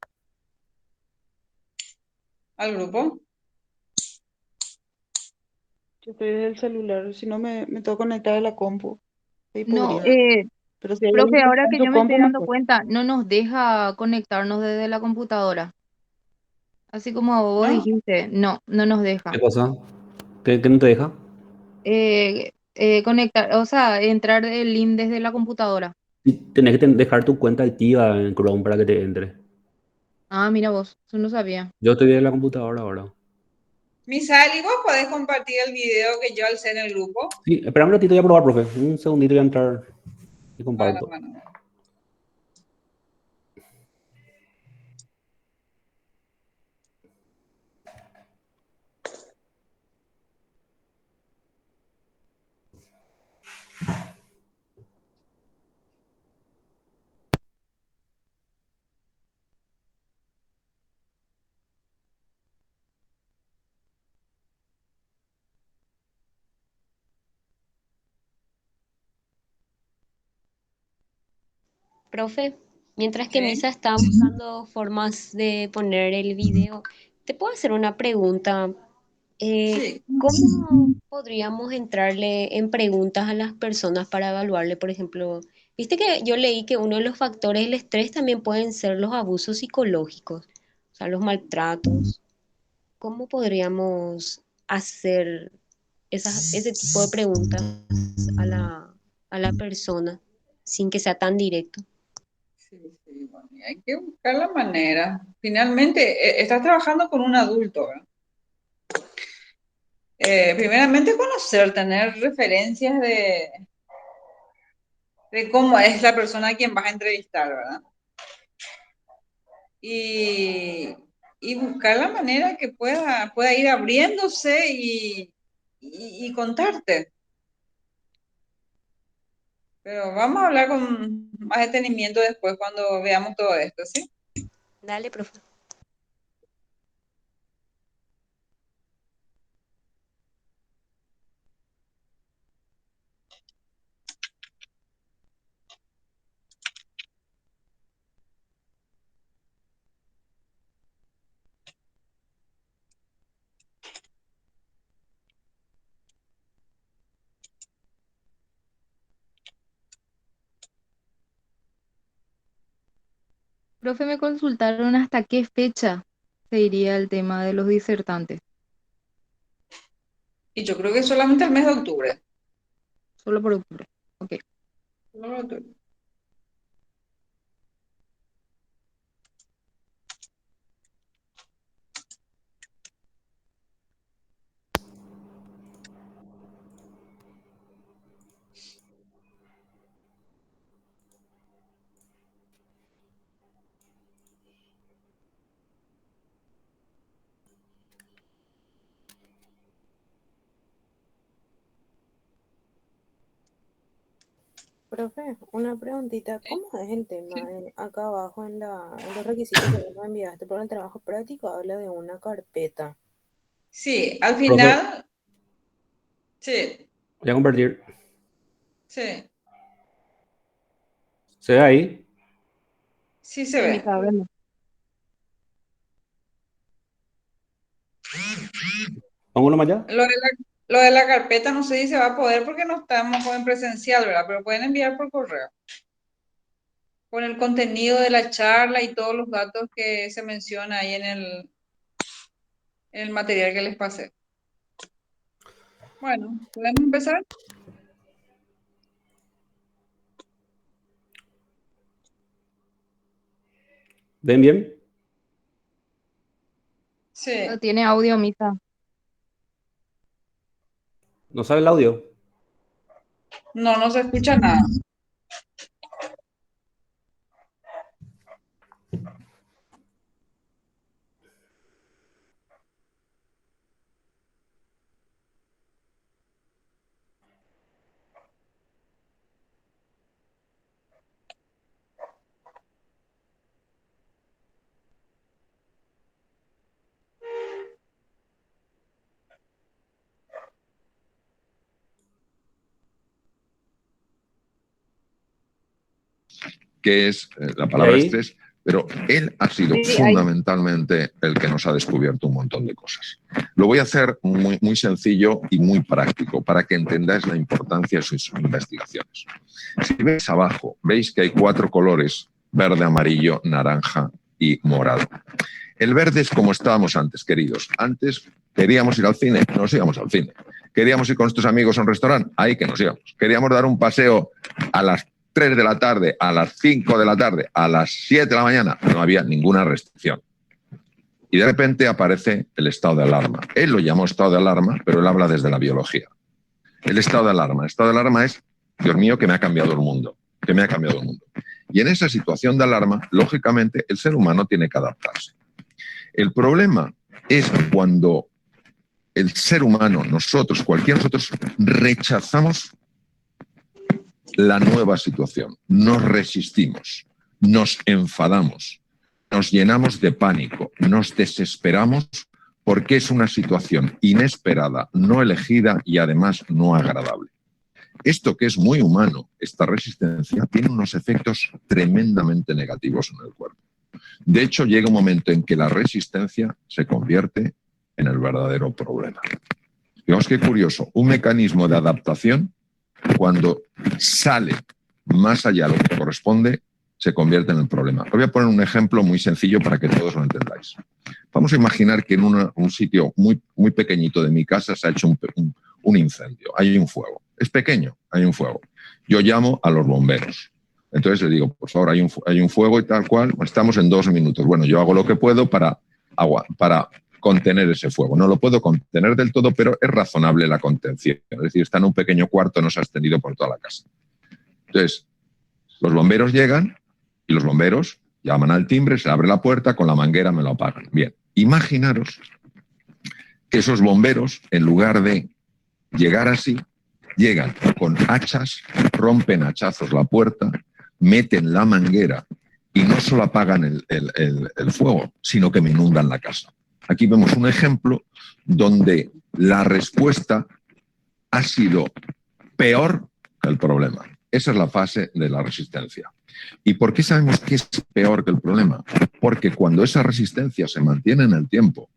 al grupo? Yo estoy desde el celular, si no me tengo que conectar a la compu. Ahí No, podría. Pero si hay alguien profe, que ahora está en que su yo me estoy compu, dando mejor. cuenta, no nos deja conectarnos desde la computadora. Así como vos ¿No? dijiste, no, no nos ¿Qué deja. cosa? ¿Qué no te deja? Conectar, o sea, entrar el link desde la computadora. Sí, tenés que dejar tu cuenta activa en Chrome para que te entre. Ah, mira vos, eso no sabía. Yo estoy en la computadora ahora. Misal, ¿y vos podés compartir el video que yo alcé en el grupo? Sí, espera un ratito, voy a probar, profe. Un segundito voy a entrar y Bueno, comparto. bueno. Profe, mientras que Sí, Misa está buscando formas de poner el video, ¿te puedo hacer una pregunta? sí. ¿Cómo podríamos entrarle en preguntas a las personas para evaluarle, por ejemplo? Viste que yo leí que uno de los factores del estrés también pueden ser los abusos psicológicos, o sea, los maltratos. ¿Cómo podríamos hacer ese tipo de preguntas a la persona sin que sea tan directo? Sí, sí, bueno, y hay que buscar la manera. Finalmente, estás trabajando con un adulto, ¿verdad? Primeramente conocer, tener referencias de cómo es la persona a quien vas a entrevistar, ¿verdad? Y, y buscar la manera que pueda ir abriéndose y contarte. Pero vamos a hablar con más detenimiento después cuando veamos todo esto, ¿sí? Dale, profe. Profe, me consultaron hasta qué fecha se iría el tema de los disertantes, Y yo creo que solamente el mes de octubre. solo por octubre. Ok. Solo por octubre. Profe, una preguntita, ¿cómo es el tema? Acá abajo en los requisitos que vos me enviaste para el trabajo práctico habla de una carpeta. Sí, al Profe, final, sí, voy a compartir. sí, ¿Se ve ahí? sí se Sí, mi ve. cabrón. ¿Pongo uno más allá? Lo de la carpeta no sé si se va a poder porque no estamos en presencial, ¿verdad? Pero pueden enviar por correo con el contenido de la charla y todos los datos que se menciona ahí en el material que les pasé. Bueno, ¿podemos empezar? ¿Ven bien? No Sí. tiene audio, Misa. ¿No sale el audio? No, no se escucha nada. que es la palabra Ok. estrés, pero él ha sido Sí, hay. fundamentalmente el que nos ha descubierto un montón de cosas. Lo voy a hacer muy, muy sencillo y muy práctico para que entendáis la importancia de sus investigaciones. Si veis abajo, veis que hay 4 colores: verde, amarillo, naranja y morado. El verde es como estábamos antes, queridos. Antes queríamos ir al cine, nos íbamos al cine. Queríamos ir con nuestros amigos a un restaurante, ahí que nos íbamos. Queríamos dar un paseo a las 3 de la tarde, a las 5 de la tarde, a las 7 de la mañana, no había ninguna restricción. Y de repente aparece el estado de alarma. Él lo llamó estado de alarma, pero él habla desde la biología. El estado de alarma. El estado de alarma es, Dios mío, que me ha cambiado el mundo, que me ha cambiado el mundo. Y en esa situación de alarma, lógicamente, el ser humano tiene que adaptarse. El problema es cuando el ser humano, nosotros, cualquiera de nosotros, rechazamos la nueva situación, nos resistimos, nos enfadamos, nos llenamos de pánico, nos desesperamos porque es una situación inesperada, no elegida y además no agradable. Esto, que es muy humano, esta resistencia, tiene unos efectos tremendamente negativos en el cuerpo. De hecho, llega un momento en que la resistencia se convierte en el verdadero problema. Fijaos qué curioso, un mecanismo de adaptación, cuando sale más allá de lo que corresponde, se convierte en el problema. Os voy a poner un ejemplo muy sencillo para que todos lo entendáis. Vamos a imaginar que en un sitio muy, muy pequeñito de mi casa se ha hecho un incendio, hay un fuego. Es pequeño, hay un fuego. Yo llamo a los bomberos. Entonces le digo, por favor, hay un fuego y tal cual, estamos en 2 minutos. Bueno, yo hago lo que puedo para contener ese fuego. No lo puedo contener del todo, pero es razonable la contención. Es decir, está en un pequeño cuarto, no se ha extendido por toda la casa. Entonces, los bomberos llegan y los bomberos llaman al timbre, se abre la puerta, con la manguera me lo apagan. Bien, imaginaros que esos bomberos, en lugar de llegar así, llegan con hachas, rompen a hachazos la puerta, meten la manguera y no solo apagan el fuego, sino que me inundan la casa. Aquí vemos un ejemplo donde la respuesta ha sido peor que el problema. Esa es la fase de la resistencia. ¿Y por qué sabemos que es peor que el problema? Porque cuando esa resistencia se mantiene en el tiempo,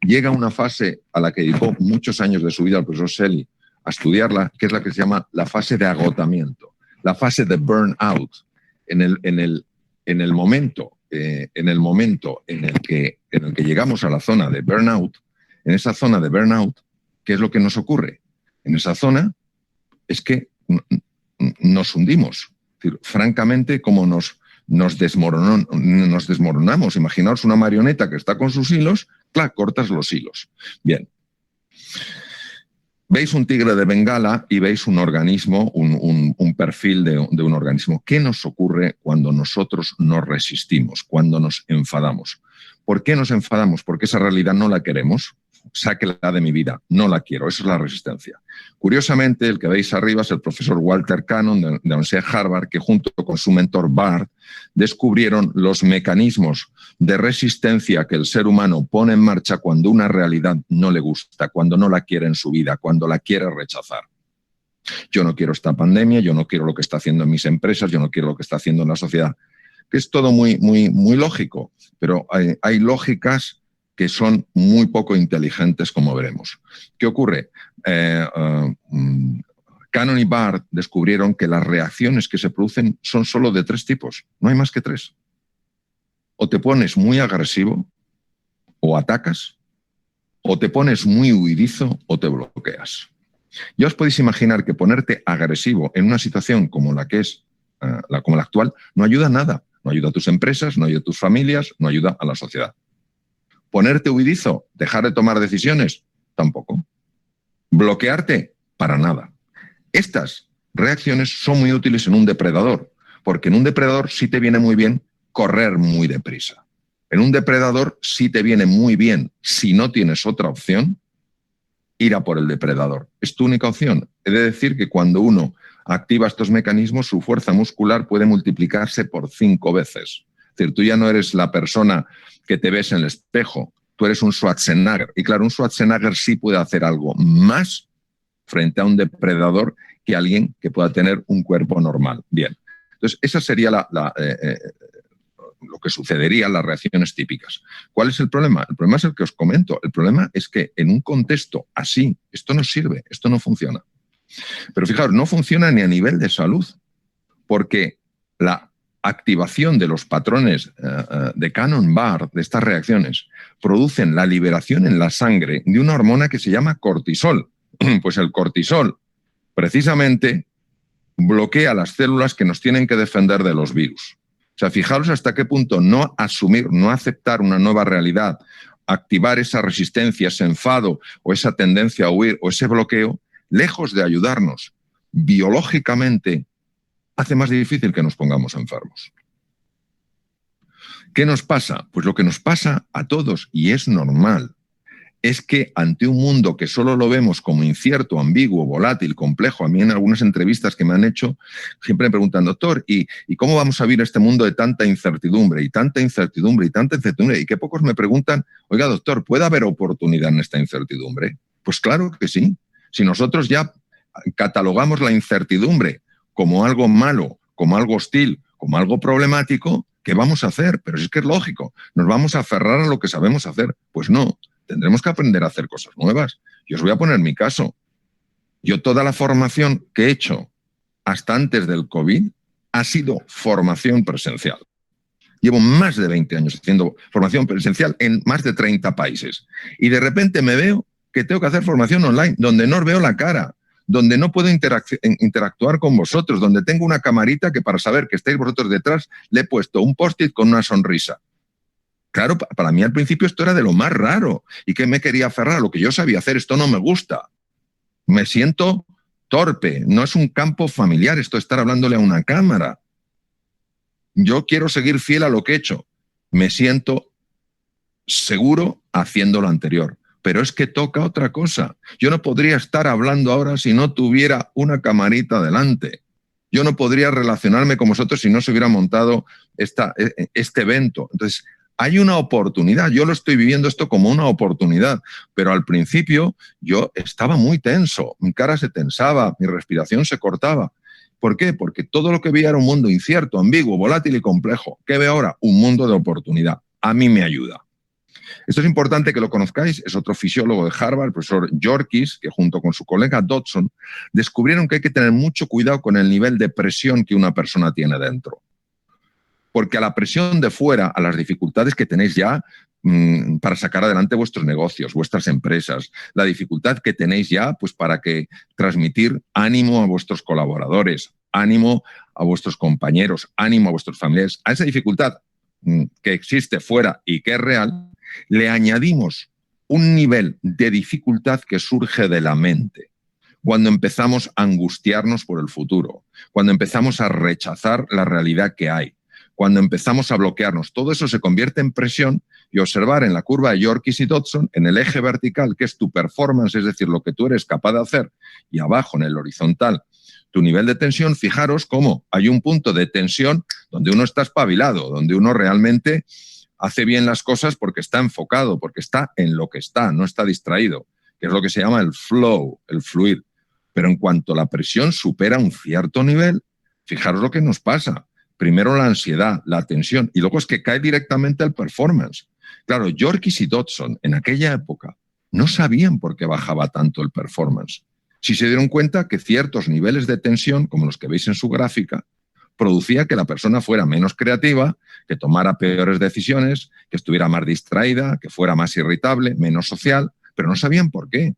llega una fase a la que dedicó muchos años de su vida el profesor Selye a estudiarla, que es la que se llama la fase de agotamiento, la fase de burnout. En el momento en el que llegamos a la zona de burnout, en esa zona de burnout, ¿qué es lo que nos ocurre? En esa zona es que nos hundimos. Es decir, francamente, como nos desmoronamos. Imaginaos una marioneta que está con sus hilos, claro, cortas los hilos. Bien. Veis un tigre de Bengala y veis un organismo, un perfil de un organismo. ¿Qué nos ocurre cuando nosotros nos resistimos, cuando nos enfadamos? ¿Por qué nos enfadamos? Porque esa realidad no la queremos. Sáquela de mi vida, no la quiero. Esa es la resistencia. Curiosamente, el que veis arriba es el profesor Walter Cannon de la Universidad de Harvard, que junto con su mentor Bart descubrieron los mecanismos de resistencia que el ser humano pone en marcha cuando una realidad no le gusta, cuando no la quiere en su vida, cuando la quiere rechazar. Yo no quiero esta pandemia, yo no quiero lo que está haciendo en mis empresas, yo no quiero lo que está haciendo en la sociedad. Que es todo muy, muy, muy lógico, pero hay lógicas que son muy poco inteligentes, como veremos. ¿Qué ocurre? Cannon y Bart descubrieron que las reacciones que se producen son solo de 3 tipos, no hay más que 3. O te pones muy agresivo, o atacas, o te pones muy huidizo, o te bloqueas. Ya os podéis imaginar que ponerte agresivo en una situación como la que es, como la actual, no ayuda a nada. No ayuda a tus empresas, no ayuda a tus familias, no ayuda a la sociedad. Ponerte huidizo, dejar de tomar decisiones, tampoco. Bloquearte, para nada. Estas reacciones son muy útiles en un depredador, porque en un depredador sí te viene muy bien correr muy deprisa. En un depredador sí te viene muy bien, si no tienes otra opción, ir a por el depredador. Es tu única opción. He de decir que cuando uno activa estos mecanismos, su fuerza muscular puede multiplicarse por 5 veces. Es decir, tú ya no eres la persona que te ves en el espejo, tú eres un Schwarzenegger. Y claro, un Schwarzenegger sí puede hacer algo más frente a un depredador que alguien que pueda tener un cuerpo normal. Bien, Entonces, esa sería lo que sucedería, las reacciones típicas. ¿Cuál es el problema? El problema es el que os comento. El problema es que en un contexto así, esto no sirve, esto no funciona. Pero fijaos, no funciona ni a nivel de salud, porque la activación de los patrones de Cannon-Barr, de estas reacciones, producen la liberación en la sangre de una hormona que se llama cortisol. Pues el cortisol, precisamente, bloquea las células que nos tienen que defender de los virus. O sea, fijaros hasta qué punto no asumir, no aceptar una nueva realidad, activar esa resistencia, ese enfado o esa tendencia a huir o ese bloqueo, lejos de ayudarnos biológicamente, hace más difícil que nos pongamos enfermos. ¿Qué nos pasa? Pues lo que nos pasa a todos, y es normal, es que ante un mundo que solo lo vemos como incierto, ambiguo, volátil, complejo, a mí en algunas entrevistas que me han hecho siempre me preguntan, doctor, ¿y cómo vamos a vivir este mundo de tanta incertidumbre y tanta incertidumbre y tanta incertidumbre? Y que pocos me preguntan, oiga, doctor, ¿puede haber oportunidad en esta incertidumbre? Pues claro que sí. Si nosotros ya catalogamos la incertidumbre como algo malo, como algo hostil, como algo problemático, ¿qué vamos a hacer? Pero es que es lógico, ¿nos vamos a aferrar a lo que sabemos hacer? Pues no. Tendremos que aprender a hacer cosas nuevas. Yo os voy a poner mi caso. Yo toda la formación que he hecho hasta antes del COVID ha sido formación presencial. Llevo más de 20 años haciendo formación presencial en más de 30 países. Y de repente me veo que tengo que hacer formación online, donde no os veo la cara, donde no puedo interactuar con vosotros, donde tengo una camarita que para saber que estáis vosotros detrás le he puesto un post-it con una sonrisa. Claro, para mí al principio esto era de lo más raro. ¿Y qué me quería aferrar? A lo que yo sabía hacer. Esto no me gusta. Me siento torpe. No es un campo familiar esto de estar hablándole a una cámara. Yo quiero seguir fiel a lo que he hecho. Me siento seguro haciendo lo anterior. Pero es que toca otra cosa. Yo no podría estar hablando ahora si no tuviera una camarita delante. Yo no podría relacionarme con vosotros si no se hubiera montado este evento. Entonces, hay una oportunidad, yo lo estoy viviendo esto como una oportunidad, pero al principio yo estaba muy tenso, mi cara se tensaba, mi respiración se cortaba. ¿Por qué? Porque todo lo que veía era un mundo incierto, ambiguo, volátil y complejo. ¿Qué veo ahora? Un mundo de oportunidad. A mí me ayuda. Esto es importante que lo conozcáis, es otro fisiólogo de Harvard, el profesor Yorkis, que junto con su colega Dodson descubrieron que hay que tener mucho cuidado con el nivel de presión que una persona tiene dentro. Porque a la presión de fuera, a las dificultades que tenéis ya para sacar adelante vuestros negocios, vuestras empresas, la dificultad que tenéis ya pues para transmitir ánimo a vuestros colaboradores, ánimo a vuestros compañeros, ánimo a vuestros familiares, a esa dificultad que existe fuera y que es real, le añadimos un nivel de dificultad que surge de la mente. Cuando empezamos a angustiarnos por el futuro, cuando empezamos a rechazar la realidad que hay, cuando empezamos a bloquearnos, todo eso se convierte en presión y observar en la curva de Yorkis y Dodson, en el eje vertical, que es tu performance, es decir, lo que tú eres capaz de hacer, y abajo en el horizontal, tu nivel de tensión, fijaros cómo hay un punto de tensión donde uno está espabilado, donde uno realmente hace bien las cosas porque está enfocado, porque está en lo que está, no está distraído, que es lo que se llama el flow, el fluir. Pero en cuanto la presión supera un cierto nivel, fijaros lo que nos pasa. Primero la ansiedad, la tensión, y luego es que cae directamente el performance. Claro, Yorkis y Dodson en aquella época no sabían por qué bajaba tanto el performance. Sí se dieron cuenta que ciertos niveles de tensión, como los que veis en su gráfica, producía que la persona fuera menos creativa, que tomara peores decisiones, que estuviera más distraída, que fuera más irritable, menos social, pero no sabían por qué.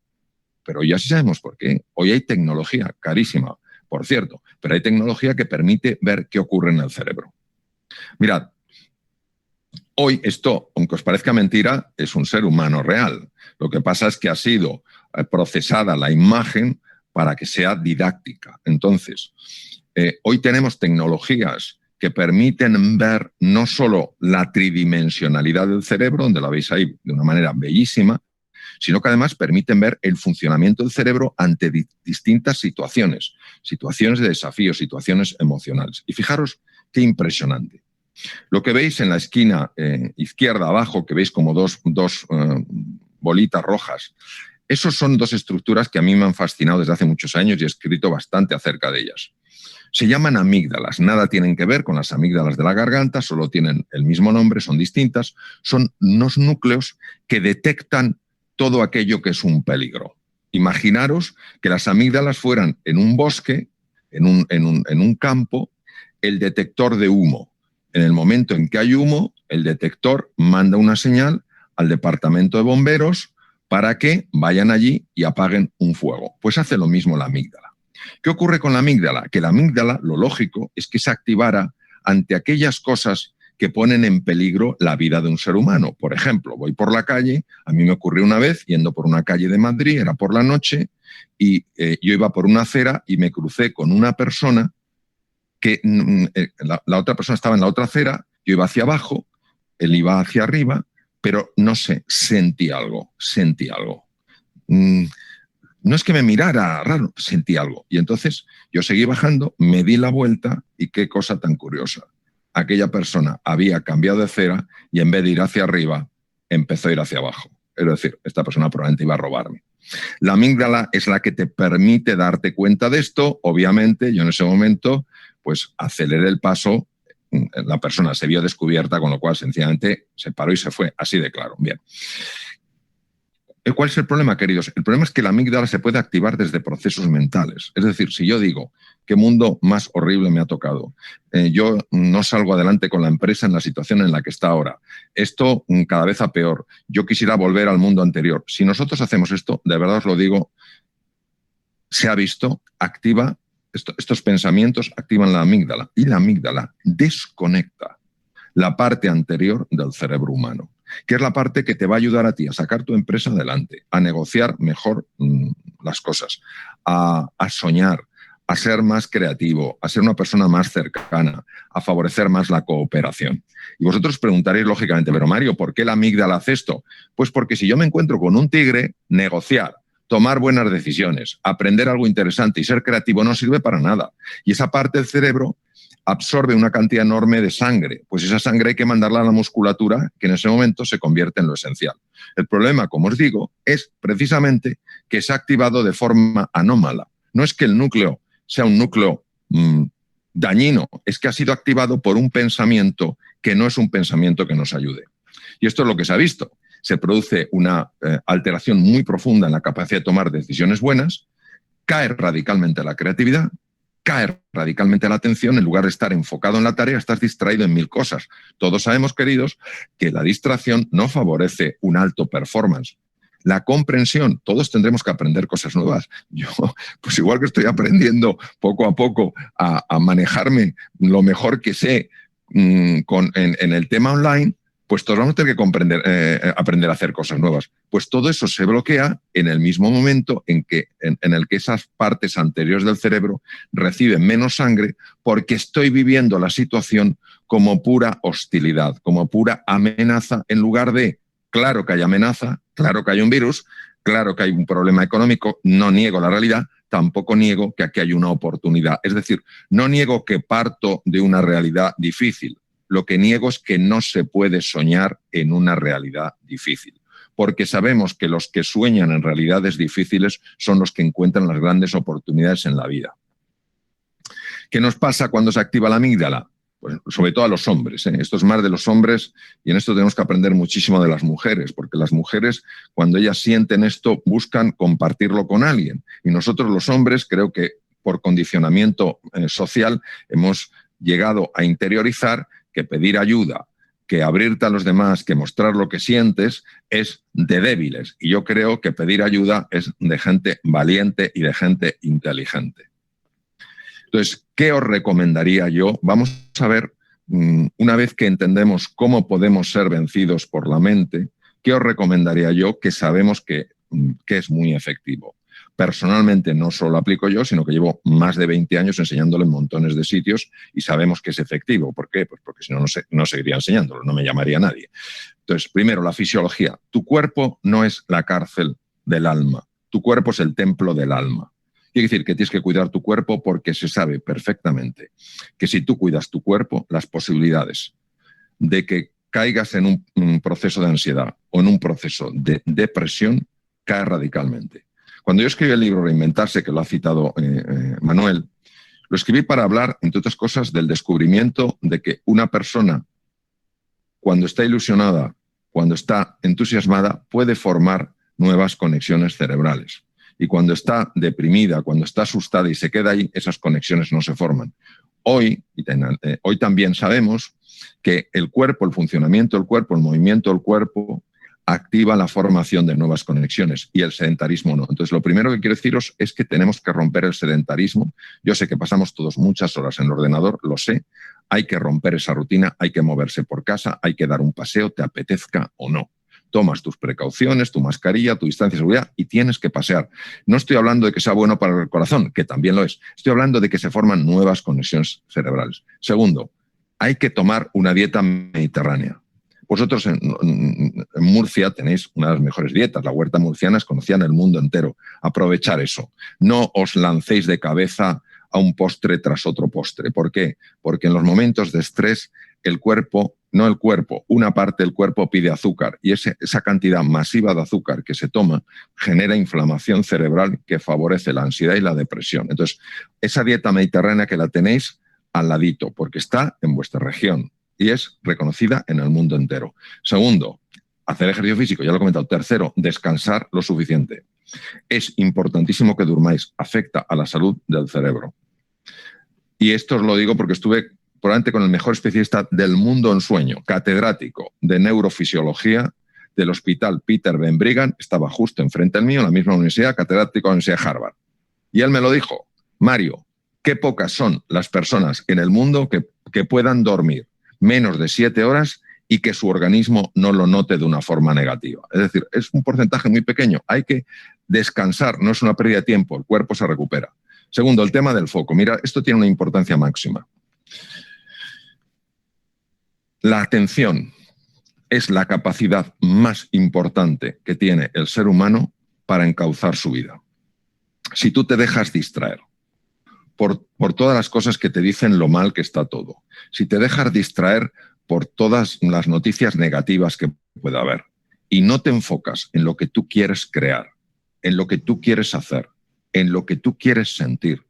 Pero ya sí sabemos por qué. Hoy hay tecnología carísima, por cierto, pero hay tecnología que permite ver qué ocurre en el cerebro. Mirad, hoy esto, aunque os parezca mentira, es un ser humano real. Lo que pasa es que ha sido procesada la imagen para que sea didáctica. Entonces, hoy tenemos tecnologías que permiten ver no solo la tridimensionalidad del cerebro, donde la veis ahí de una manera bellísima, sino que además permiten ver el funcionamiento del cerebro ante distintas situaciones de desafío, situaciones emocionales. Y fijaros qué impresionante. Lo que veis en la esquina izquierda abajo, que veis como dos bolitas rojas, esos son dos estructuras que a mí me han fascinado desde hace muchos años y he escrito bastante acerca de ellas. Se llaman amígdalas, nada tienen que ver con las amígdalas de la garganta, solo tienen el mismo nombre, son distintas, son unos núcleos que detectan todo aquello que es un peligro. Imaginaros que las amígdalas fueran en un bosque, en un campo, el detector de humo. En el momento en que hay humo, el detector manda una señal al departamento de bomberos para que vayan allí y apaguen un fuego. Pues hace lo mismo la amígdala. ¿Qué ocurre con la amígdala? Que la amígdala, lo lógico, es que se activara ante aquellas cosas que ponen en peligro la vida de un ser humano. Por ejemplo, voy por la calle, a mí me ocurrió una vez yendo por una calle de Madrid, era por la noche, y yo iba por una acera y me crucé con una persona que la otra persona estaba en la otra acera, yo iba hacia abajo, él iba hacia arriba, pero no sé, sentí algo. No es que me mirara raro, sentí algo. Y entonces yo seguí bajando, me di la vuelta y qué cosa tan curiosa. Aquella persona había cambiado de acera y en vez de ir hacia arriba, empezó a ir hacia abajo. Es decir, esta persona probablemente iba a robarme. La amígdala es la que te permite darte cuenta de esto. Obviamente, yo en ese momento, pues aceleré el paso, la persona se vio descubierta, con lo cual sencillamente se paró y se fue, así de claro. Bien. ¿Cuál es el problema, queridos? El problema es que la amígdala se puede activar desde procesos mentales. Es decir, si yo digo, ¿qué mundo más horrible me ha tocado? Yo no salgo adelante con la empresa en la situación en la que está ahora. Esto cada vez a peor. Yo quisiera volver al mundo anterior. Si nosotros hacemos esto, de verdad os lo digo, se ha visto, activa, estos pensamientos activan la amígdala y la amígdala desconecta la parte anterior del cerebro humano, que es la parte que te va a ayudar a ti a sacar tu empresa adelante, a negociar mejor las cosas, a soñar, a ser más creativo, a ser una persona más cercana, a favorecer más la cooperación. Y vosotros preguntaréis lógicamente, pero Mario, ¿por qué la amígdala hace esto? Pues porque si yo me encuentro con un tigre, negociar, tomar buenas decisiones, aprender algo interesante y ser creativo no sirve para nada. Y esa parte del cerebro absorbe una cantidad enorme de sangre, pues esa sangre hay que mandarla a la musculatura, que en ese momento se convierte en lo esencial. El problema, como os digo, es precisamente que se ha activado de forma anómala. No es que el núcleo sea un núcleo dañino, es que ha sido activado por un pensamiento que no es un pensamiento que nos ayude. Y esto es lo que se ha visto. Se produce una alteración muy profunda en la capacidad de tomar decisiones buenas, cae radicalmente la creatividad, cae radicalmente la atención, en lugar de estar enfocado en la tarea, estás distraído en mil cosas. Todos sabemos, queridos, que la distracción no favorece un alto performance. La comprensión, todos tendremos que aprender cosas nuevas. Yo, pues igual que estoy aprendiendo poco a poco a manejarme lo mejor que sé en el tema online, pues todos vamos a tener que aprender a hacer cosas nuevas. Pues todo eso se bloquea en el mismo momento en el que esas partes anteriores del cerebro reciben menos sangre, porque estoy viviendo la situación como pura hostilidad, como pura amenaza, en lugar de, claro que hay amenaza, claro que hay un virus, claro que hay un problema económico, no niego la realidad, tampoco niego que aquí hay una oportunidad. Es decir, no niego que parto de una realidad difícil. Lo que niego es que no se puede soñar en una realidad difícil, porque sabemos que los que sueñan en realidades difíciles son los que encuentran las grandes oportunidades en la vida. ¿Qué nos pasa cuando se activa la amígdala? Pues sobre todo a los hombres, ¿eh? Esto es más de los hombres y en esto tenemos que aprender muchísimo de las mujeres, porque las mujeres, cuando ellas sienten esto, buscan compartirlo con alguien. Y nosotros los hombres, creo que por condicionamiento social, hemos llegado a interiorizar que pedir ayuda, que abrirte a los demás, que mostrar lo que sientes, es de débiles. Y yo creo que pedir ayuda es de gente valiente y de gente inteligente. Entonces, ¿qué os recomendaría yo? Vamos a ver, una vez que entendemos cómo podemos ser vencidos por la mente, ¿qué os recomendaría yo que sabemos que es muy efectivo? Personalmente no solo lo aplico yo, sino que llevo más de 20 años enseñándolo en montones de sitios y sabemos que es efectivo. ¿Por qué? Pues porque si no, no seguiría enseñándolo, no me llamaría nadie. Entonces, primero, la fisiología. Tu cuerpo no es la cárcel del alma. Tu cuerpo es el templo del alma. Quiere decir que tienes que cuidar tu cuerpo porque se sabe perfectamente que si tú cuidas tu cuerpo, las posibilidades de que caigas en un proceso de ansiedad o en un proceso de depresión cae radicalmente. Cuando yo escribí el libro Reinventarse, que lo ha citado Manuel, Lo escribí para hablar, entre otras cosas, del descubrimiento de que una persona, cuando está ilusionada, cuando está entusiasmada, puede formar nuevas conexiones cerebrales. Y cuando está deprimida, cuando está asustada y se queda ahí, esas conexiones no se forman. Hoy también sabemos que el cuerpo, el funcionamiento del cuerpo, el movimiento del cuerpo, activa la formación de nuevas conexiones y el sedentarismo no. Entonces, lo primero que quiero deciros es que tenemos que romper el sedentarismo. Yo sé que pasamos todos muchas horas en el ordenador, lo sé. Hay que romper esa rutina, hay que moverse por casa, hay que dar un paseo, te apetezca o no. Tomas tus precauciones, tu mascarilla, tu distancia de seguridad y tienes que pasear. No estoy hablando de que sea bueno para el corazón, que también lo es. Estoy hablando de que se forman nuevas conexiones cerebrales. Segundo, hay que tomar una dieta mediterránea. Vosotros en Murcia tenéis una de las mejores dietas. La huerta murciana es conocida en el mundo entero. Aprovechar eso. No os lancéis de cabeza a un postre tras otro postre. ¿Por qué? Porque en los momentos de estrés una parte del cuerpo pide azúcar y esa cantidad masiva de azúcar que se toma genera inflamación cerebral que favorece la ansiedad y la depresión. Entonces, esa dieta mediterránea que la tenéis al ladito, porque está en vuestra región y es reconocida en el mundo entero. Segundo, hacer ejercicio físico, ya lo he comentado. Tercero, descansar lo suficiente. Es importantísimo que durmáis, afecta a la salud del cerebro. Y esto os lo digo porque estuve probablemente con el mejor especialista del mundo en sueño, catedrático de neurofisiología del hospital Peter Ben Brigham, estaba justo enfrente del mío, en la misma universidad, catedrático de la Universidad de Harvard. Y él me lo dijo: Mario, qué pocas son las personas en el mundo que puedan dormir menos de 7 horas y que su organismo no lo note de una forma negativa. Es decir, es un porcentaje muy pequeño. Hay que descansar, no es una pérdida de tiempo, el cuerpo se recupera. Segundo, el tema del foco. Mira, esto tiene una importancia máxima. La atención es la capacidad más importante que tiene el ser humano para encauzar su vida. Si tú te dejas distraer por todas las cosas que te dicen lo mal que está todo, si te dejas distraer por todas las noticias negativas que pueda haber y no te enfocas en lo que tú quieres crear, en lo que tú quieres hacer, en lo que tú quieres sentir,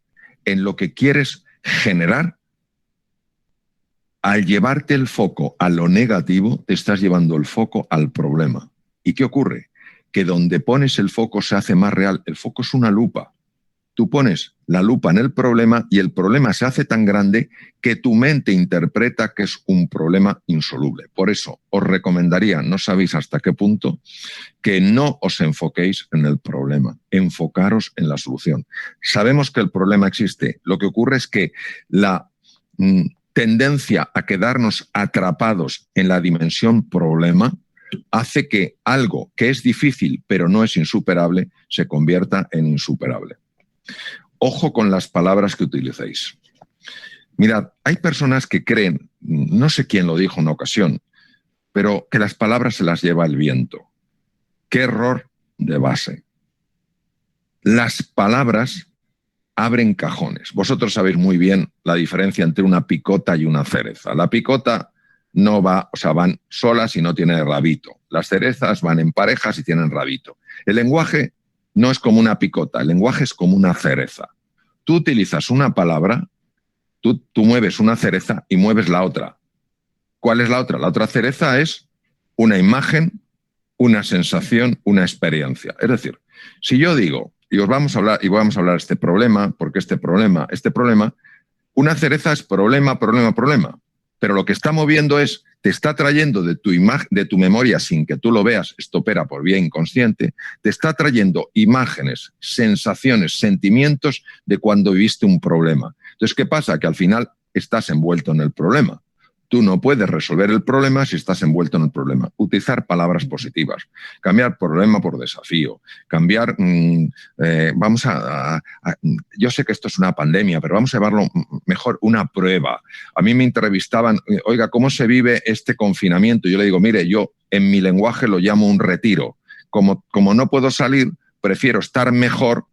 en lo que quieres generar, al llevarte el foco a lo negativo, te estás llevando el foco al problema. ¿Y qué ocurre? Que donde pones el foco se hace más real. El foco es una lupa. Tú pones la lupa en el problema y el problema se hace tan grande que tu mente interpreta que es un problema insoluble. Por eso os recomendaría, no sabéis hasta qué punto, que no os enfoquéis en el problema, enfocaros en la solución. Sabemos que el problema existe. Lo que ocurre es que la tendencia a quedarnos atrapados en la dimensión problema hace que algo que es difícil pero no es insuperable se convierta en insuperable. Ojo con las palabras que utilicéis. Mirad, hay personas que creen, no sé quién lo dijo en una ocasión, pero que las palabras se las lleva el viento. ¡Qué error de base! Las palabras abren cajones. Vosotros sabéis muy bien la diferencia entre una picota y una cereza. La picota no va, van solas y no tiene rabito. Las cerezas van en parejas y tienen rabito. El lenguaje no es como una picota, el lenguaje es como una cereza. Tú utilizas una palabra, tú mueves una cereza y mueves la otra. ¿Cuál es la otra? La otra cereza es una imagen, una sensación, una experiencia. Es decir, si yo digo, y vamos a hablar de este problema, porque este problema, una cereza es problema, pero lo que está moviendo te está trayendo de tu memoria sin que tú lo veas, esto opera por vía inconsciente, te está trayendo imágenes, sensaciones, sentimientos de cuando viviste un problema. Entonces, ¿qué pasa? Que al final estás envuelto en el problema. Tú no puedes resolver el problema si estás envuelto en el problema. Utilizar palabras positivas, cambiar problema por desafío, cambiar, yo sé que esto es una pandemia, pero vamos a llevarlo mejor una prueba. A mí me entrevistaban, oiga, ¿cómo se vive este confinamiento? Yo le digo, mire, yo en mi lenguaje lo llamo un retiro. Como no puedo salir, prefiero estar mejor,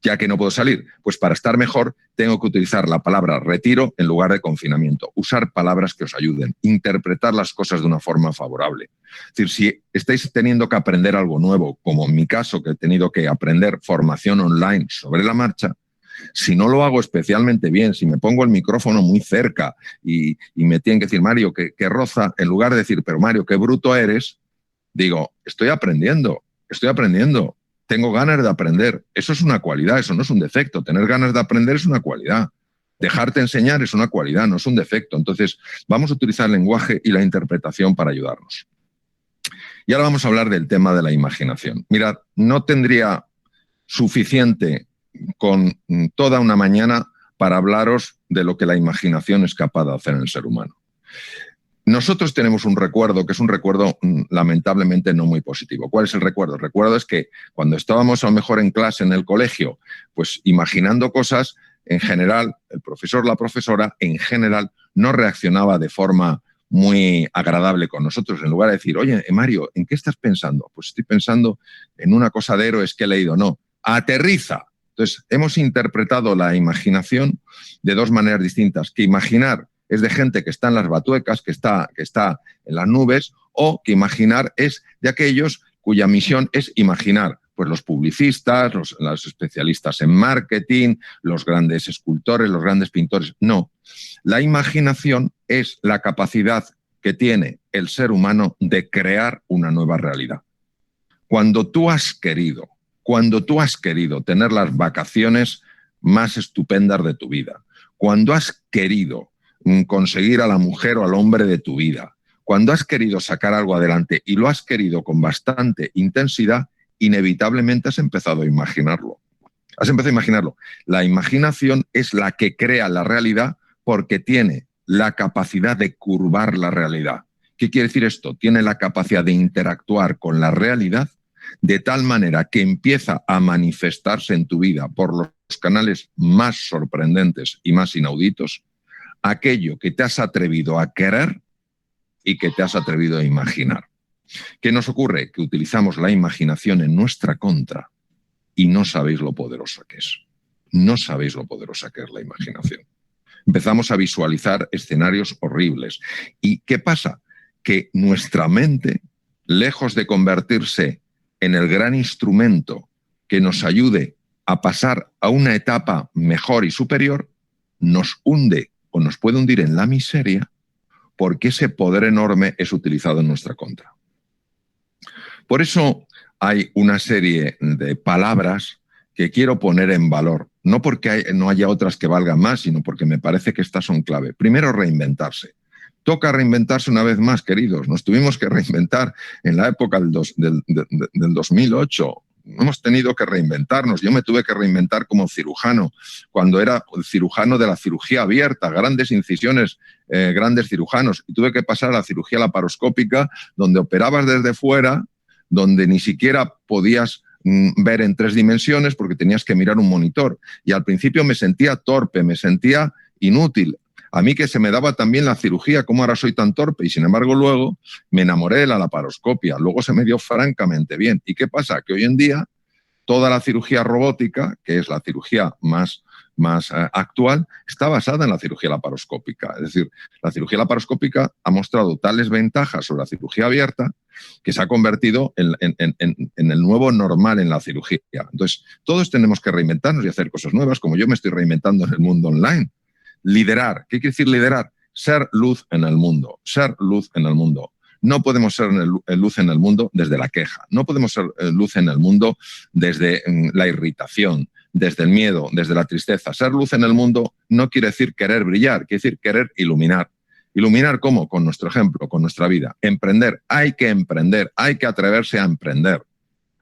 ya que no puedo salir. Pues para estar mejor tengo que utilizar la palabra retiro en lugar de confinamiento. Usar palabras que os ayuden. Interpretar las cosas de una forma favorable. Es decir, si estáis teniendo que aprender algo nuevo, como en mi caso, que he tenido que aprender formación online sobre la marcha, Si no lo hago especialmente bien, si me pongo el micrófono muy cerca y me tienen que decir, Mario, que roza, en lugar de decir, pero Mario, qué bruto eres, digo, estoy aprendiendo, tengo ganas de aprender. Eso es una cualidad, eso no es un defecto. Tener ganas de aprender es una cualidad. Dejarte enseñar es una cualidad, no es un defecto. Entonces, vamos a utilizar el lenguaje y la interpretación para ayudarnos. Y ahora vamos a hablar del tema de la imaginación. Mirad, no tendría suficiente con toda una mañana para hablaros de lo que la imaginación es capaz de hacer en el ser humano. Nosotros tenemos un recuerdo que es un recuerdo lamentablemente no muy positivo. ¿Cuál es el recuerdo? El recuerdo es que cuando estábamos a lo mejor en clase en el colegio, pues imaginando cosas, en general, el profesor, la profesora, en general, no reaccionaba de forma muy agradable con nosotros. En lugar de decir, oye, Mario, ¿en qué estás pensando? Pues estoy pensando en una cosa de héroes que he leído. No, aterriza. Entonces, hemos interpretado la imaginación de dos maneras distintas. Que imaginar es de gente que está en las batuecas, que está en las nubes, o que imaginar es de aquellos cuya misión es imaginar. Pues los publicistas, los especialistas en marketing, los grandes escultores, los grandes pintores. No, la imaginación es la capacidad que tiene el ser humano de crear una nueva realidad. Cuando tú has querido tener las vacaciones más estupendas de tu vida, cuando has querido conseguir a la mujer o al hombre de tu vida, cuando has querido sacar algo adelante y lo has querido con bastante intensidad, inevitablemente has empezado a imaginarlo. La imaginación es la que crea la realidad porque tiene la capacidad de curvar la realidad. ¿Qué quiere decir esto? Tiene la capacidad de interactuar con la realidad de tal manera que empieza a manifestarse en tu vida por los canales más sorprendentes y más inauditos aquello que te has atrevido a querer y que te has atrevido a imaginar. ¿Qué nos ocurre? Que utilizamos la imaginación en nuestra contra y no sabéis lo poderosa que es. No sabéis lo poderosa que es la imaginación. Empezamos a visualizar escenarios horribles. ¿Y qué pasa? Que nuestra mente, lejos de convertirse en el gran instrumento que nos ayude a pasar a una etapa mejor y superior, nos hunde o nos puede hundir en la miseria porque ese poder enorme es utilizado en nuestra contra. Por eso hay una serie de palabras que quiero poner en valor, no porque no haya otras que valgan más, sino porque me parece que estas son clave. Primero, reinventarse. Toca reinventarse una vez más, queridos. Nos tuvimos que reinventar en la época del 2008. Hemos tenido que reinventarnos. Yo me tuve que reinventar como cirujano, cuando era cirujano de la cirugía abierta, grandes incisiones, grandes cirujanos, y tuve que pasar a la cirugía laparoscópica, donde operabas desde fuera, donde ni siquiera podías ver en 3 dimensiones porque tenías que mirar un monitor. Y al principio me sentía torpe, me sentía inútil. A mí que se me daba también la cirugía, ¿cómo ahora soy tan torpe? Y sin embargo luego me enamoré de la laparoscopia, luego se me dio francamente bien. ¿Y qué pasa? Que hoy en día toda la cirugía robótica, que es la cirugía más actual, está basada en la cirugía laparoscópica. Es decir, la cirugía laparoscópica ha mostrado tales ventajas sobre la cirugía abierta que se ha convertido en el nuevo normal en la cirugía. Entonces, todos tenemos que reinventarnos y hacer cosas nuevas, como yo me estoy reinventando en el mundo online. Liderar. ¿Qué quiere decir liderar? Ser luz en el mundo. Ser luz en el mundo. No podemos ser luz en el mundo desde la queja. No podemos ser luz en el mundo desde la irritación, desde el miedo, desde la tristeza. Ser luz en el mundo no quiere decir querer brillar, quiere decir querer iluminar. ¿Iluminar cómo? Con nuestro ejemplo, con nuestra vida. Emprender, hay que atreverse a emprender.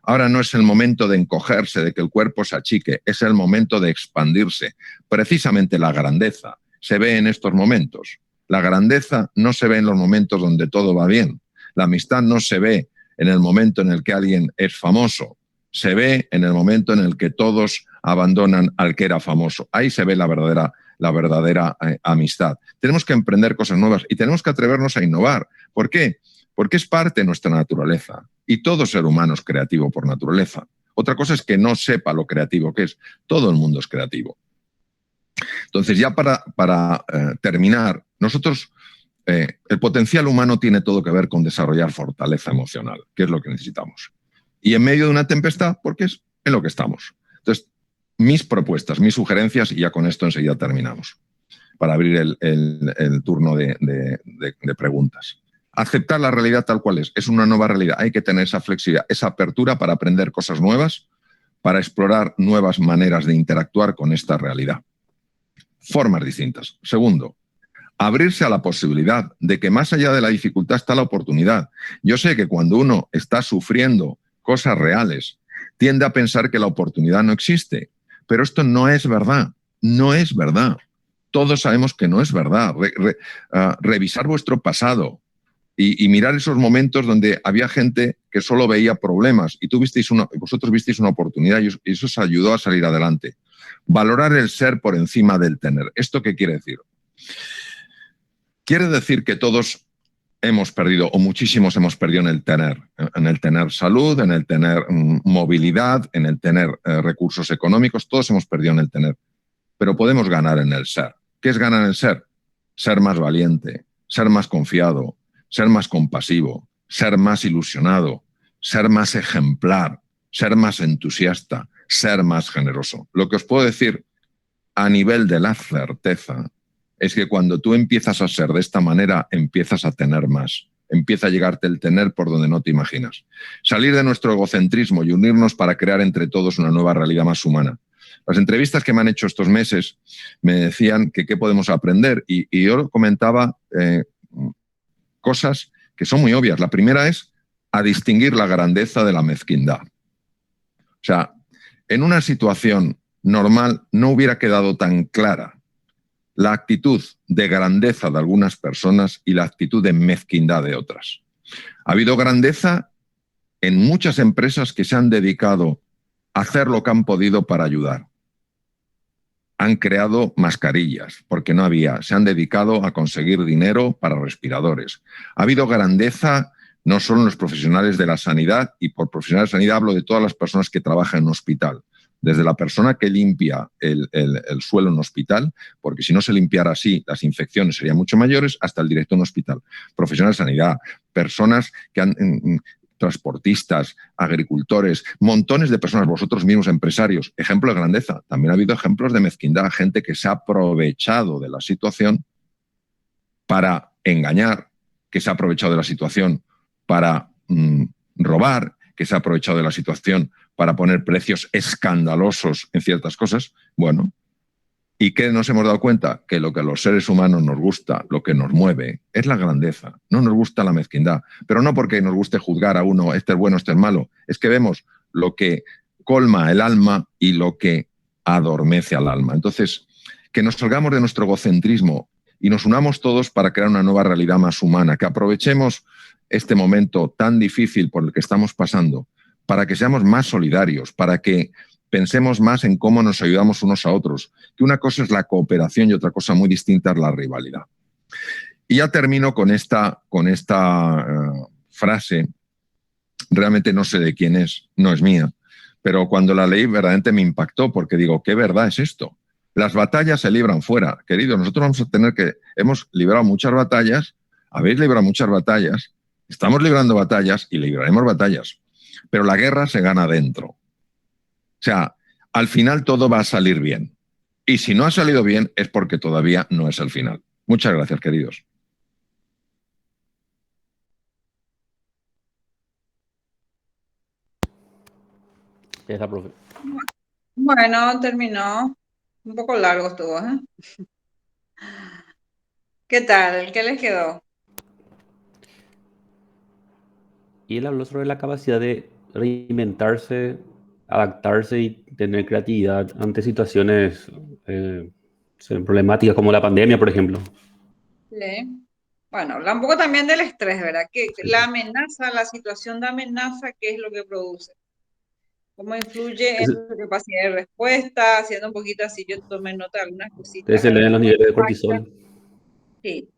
Ahora no es el momento de encogerse, de que el cuerpo se achique, es el momento de expandirse. Precisamente la grandeza se ve en estos momentos. La grandeza no se ve en los momentos donde todo va bien. La amistad no se ve en el momento en el que alguien es famoso. Se ve en el momento en el que todos abandonan al que era famoso. Ahí se ve la verdadera amistad. Tenemos que emprender cosas nuevas y tenemos que atrevernos a innovar. ¿Por qué? Porque es parte de nuestra naturaleza. Y todo ser humano es creativo por naturaleza. Otra cosa es que no sepa lo creativo que es. Todo el mundo es creativo. Entonces, ya para terminar, nosotros, el potencial humano tiene todo que ver con desarrollar fortaleza emocional, que es lo que necesitamos. Y en medio de una tempestad, porque es en lo que estamos. Entonces, mis propuestas, mis sugerencias, y ya con esto enseguida terminamos, para abrir el turno de preguntas. Aceptar la realidad tal cual es una nueva realidad. Hay que tener esa flexibilidad, esa apertura para aprender cosas nuevas, para explorar nuevas maneras de interactuar con esta realidad. Formas distintas. Segundo, abrirse a la posibilidad de que más allá de la dificultad está la oportunidad. Yo sé que cuando uno está sufriendo cosas reales, tiende a pensar que la oportunidad no existe, pero esto no es verdad, no es verdad. Todos sabemos que no es verdad. Revisar vuestro pasado y mirar esos momentos donde había gente que solo veía problemas y vosotros visteis una oportunidad y eso os ayudó a salir adelante. Valorar el ser por encima del tener. ¿Esto qué quiere decir? Quiere decir que todos hemos perdido, o muchísimos hemos perdido en el tener salud, en el tener movilidad, en el tener recursos económicos, todos hemos perdido en el tener, pero podemos ganar en el ser. ¿Qué es ganar en el ser? Ser más valiente, ser más confiado, ser más compasivo, ser más ilusionado, ser más ejemplar, ser más entusiasta, ser más generoso. Lo que os puedo decir a nivel de la certeza es que cuando tú empiezas a ser de esta manera, empiezas a tener más. Empieza a llegarte el tener por donde no te imaginas. Salir de nuestro egocentrismo y unirnos para crear entre todos una nueva realidad más humana. Las entrevistas que me han hecho estos meses me decían que qué podemos aprender y yo comentaba cosas que son muy obvias. La primera es a distinguir la grandeza de la mezquindad. O sea, en una situación normal no hubiera quedado tan clara la actitud de grandeza de algunas personas y la actitud de mezquindad de otras. Ha habido grandeza en muchas empresas que se han dedicado a hacer lo que han podido para ayudar. Han creado mascarillas porque no había, se han dedicado a conseguir dinero para respiradores. Ha habido grandeza no solo en los profesionales de la sanidad, y por profesionales de sanidad hablo de todas las personas que trabajan en un hospital. Desde la persona que limpia el suelo en un hospital, porque si no se limpiara así, las infecciones serían mucho mayores, hasta el director de un hospital. Profesionales de sanidad, personas que han... transportistas, agricultores, montones de personas, vosotros mismos empresarios, ejemplo de grandeza. También ha habido ejemplos de mezquindad, gente que se ha aprovechado de la situación para engañar, que se ha aprovechado de la situación para robar, que se ha aprovechado de la situación para poner precios escandalosos en ciertas cosas. Bueno, ¿y qué nos hemos dado cuenta? Que lo que a los seres humanos nos gusta, lo que nos mueve, es la grandeza. No nos gusta la mezquindad, pero no porque nos guste juzgar a uno, este es bueno, este es malo. Es que vemos lo que colma el alma y lo que adormece al alma. Entonces, que nos salgamos de nuestro egocentrismo y nos unamos todos para crear una nueva realidad más humana, que aprovechemos este momento tan difícil por el que estamos pasando para que seamos más solidarios, para que pensemos más en cómo nos ayudamos unos a otros, que una cosa es la cooperación y otra cosa muy distinta es la rivalidad. Y ya termino con esta frase, realmente no sé de quién es, no es mía, pero cuando la leí verdaderamente me impactó porque digo, ¿qué verdad es esto? Las batallas se libran fuera. Queridos, nosotros vamos a tener que... Hemos librado muchas batallas, habéis librado muchas batallas, estamos librando batallas y libraremos batallas, pero la guerra se gana dentro. O sea, al final todo va a salir bien. Y si no ha salido bien es porque todavía no es el final. Muchas gracias, queridos. Ya está, profe. Bueno, terminó. Un poco largo estuvo, ¿eh? ¿Qué tal? ¿Qué les quedó? Y él habló sobre la capacidad de reinventarse, adaptarse y tener creatividad ante situaciones problemáticas como la pandemia, por ejemplo. Sí. Bueno, habla un poco también del estrés, ¿verdad? Que Sí, la sí. amenaza, la situación de amenaza, ¿qué es lo que produce? ¿Cómo influye en tu capacidad de respuesta? Haciendo un poquito así, yo tomé nota de algunas cositas, Ustedes se ¿verdad? leen los ¿Cómo niveles de impacta? cortisol. Sí.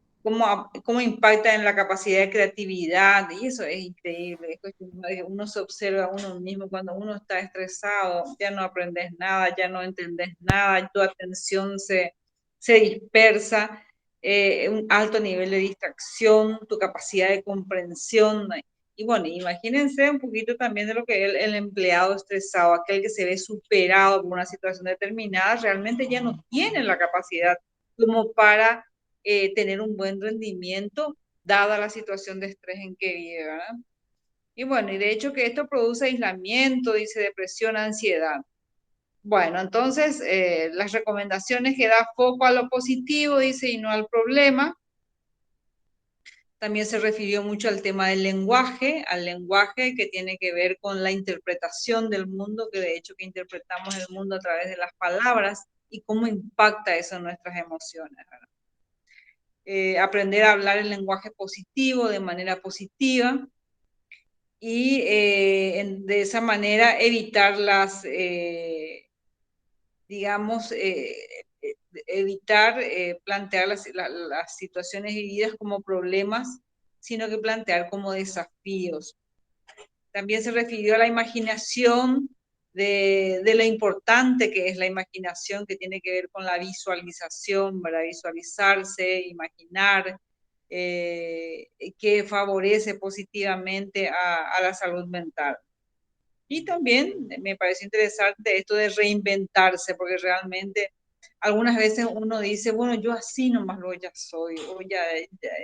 ¿Cómo impacta en la capacidad de creatividad? Y eso es increíble. Es cuestión de que uno se observa a uno mismo cuando uno está estresado, ya no aprendes nada, ya no entendés nada, tu atención se dispersa, un alto nivel de distracción, tu capacidad de comprensión Y bueno, imagínense un poquito también de lo que el empleado estresado, aquel que se ve superado por una situación determinada, realmente ya no tiene la capacidad como para tener un buen rendimiento dada la situación de estrés en que vive, ¿verdad? Y bueno, y de hecho que esto produce aislamiento, dice depresión, ansiedad. Bueno, entonces las recomendaciones que da foco a lo positivo, dice, y no al problema. También se refirió mucho al tema del lenguaje, al lenguaje que tiene que ver con la interpretación del mundo, que de hecho que interpretamos el mundo a través de las palabras y cómo impacta eso en nuestras emociones, ¿verdad? Aprender a hablar el lenguaje positivo de manera positiva y de esa manera evitar digamos, evitar plantear las situaciones vividas como problemas, sino que plantear como desafíos. También se refirió a la imaginación, de lo importante que es la imaginación, que tiene que ver con la visualización, para visualizarse, imaginar, que favorece positivamente a la salud mental. Y también me pareció interesante esto de reinventarse, porque realmente algunas veces uno dice, bueno, yo así nomás lo ya soy, o ya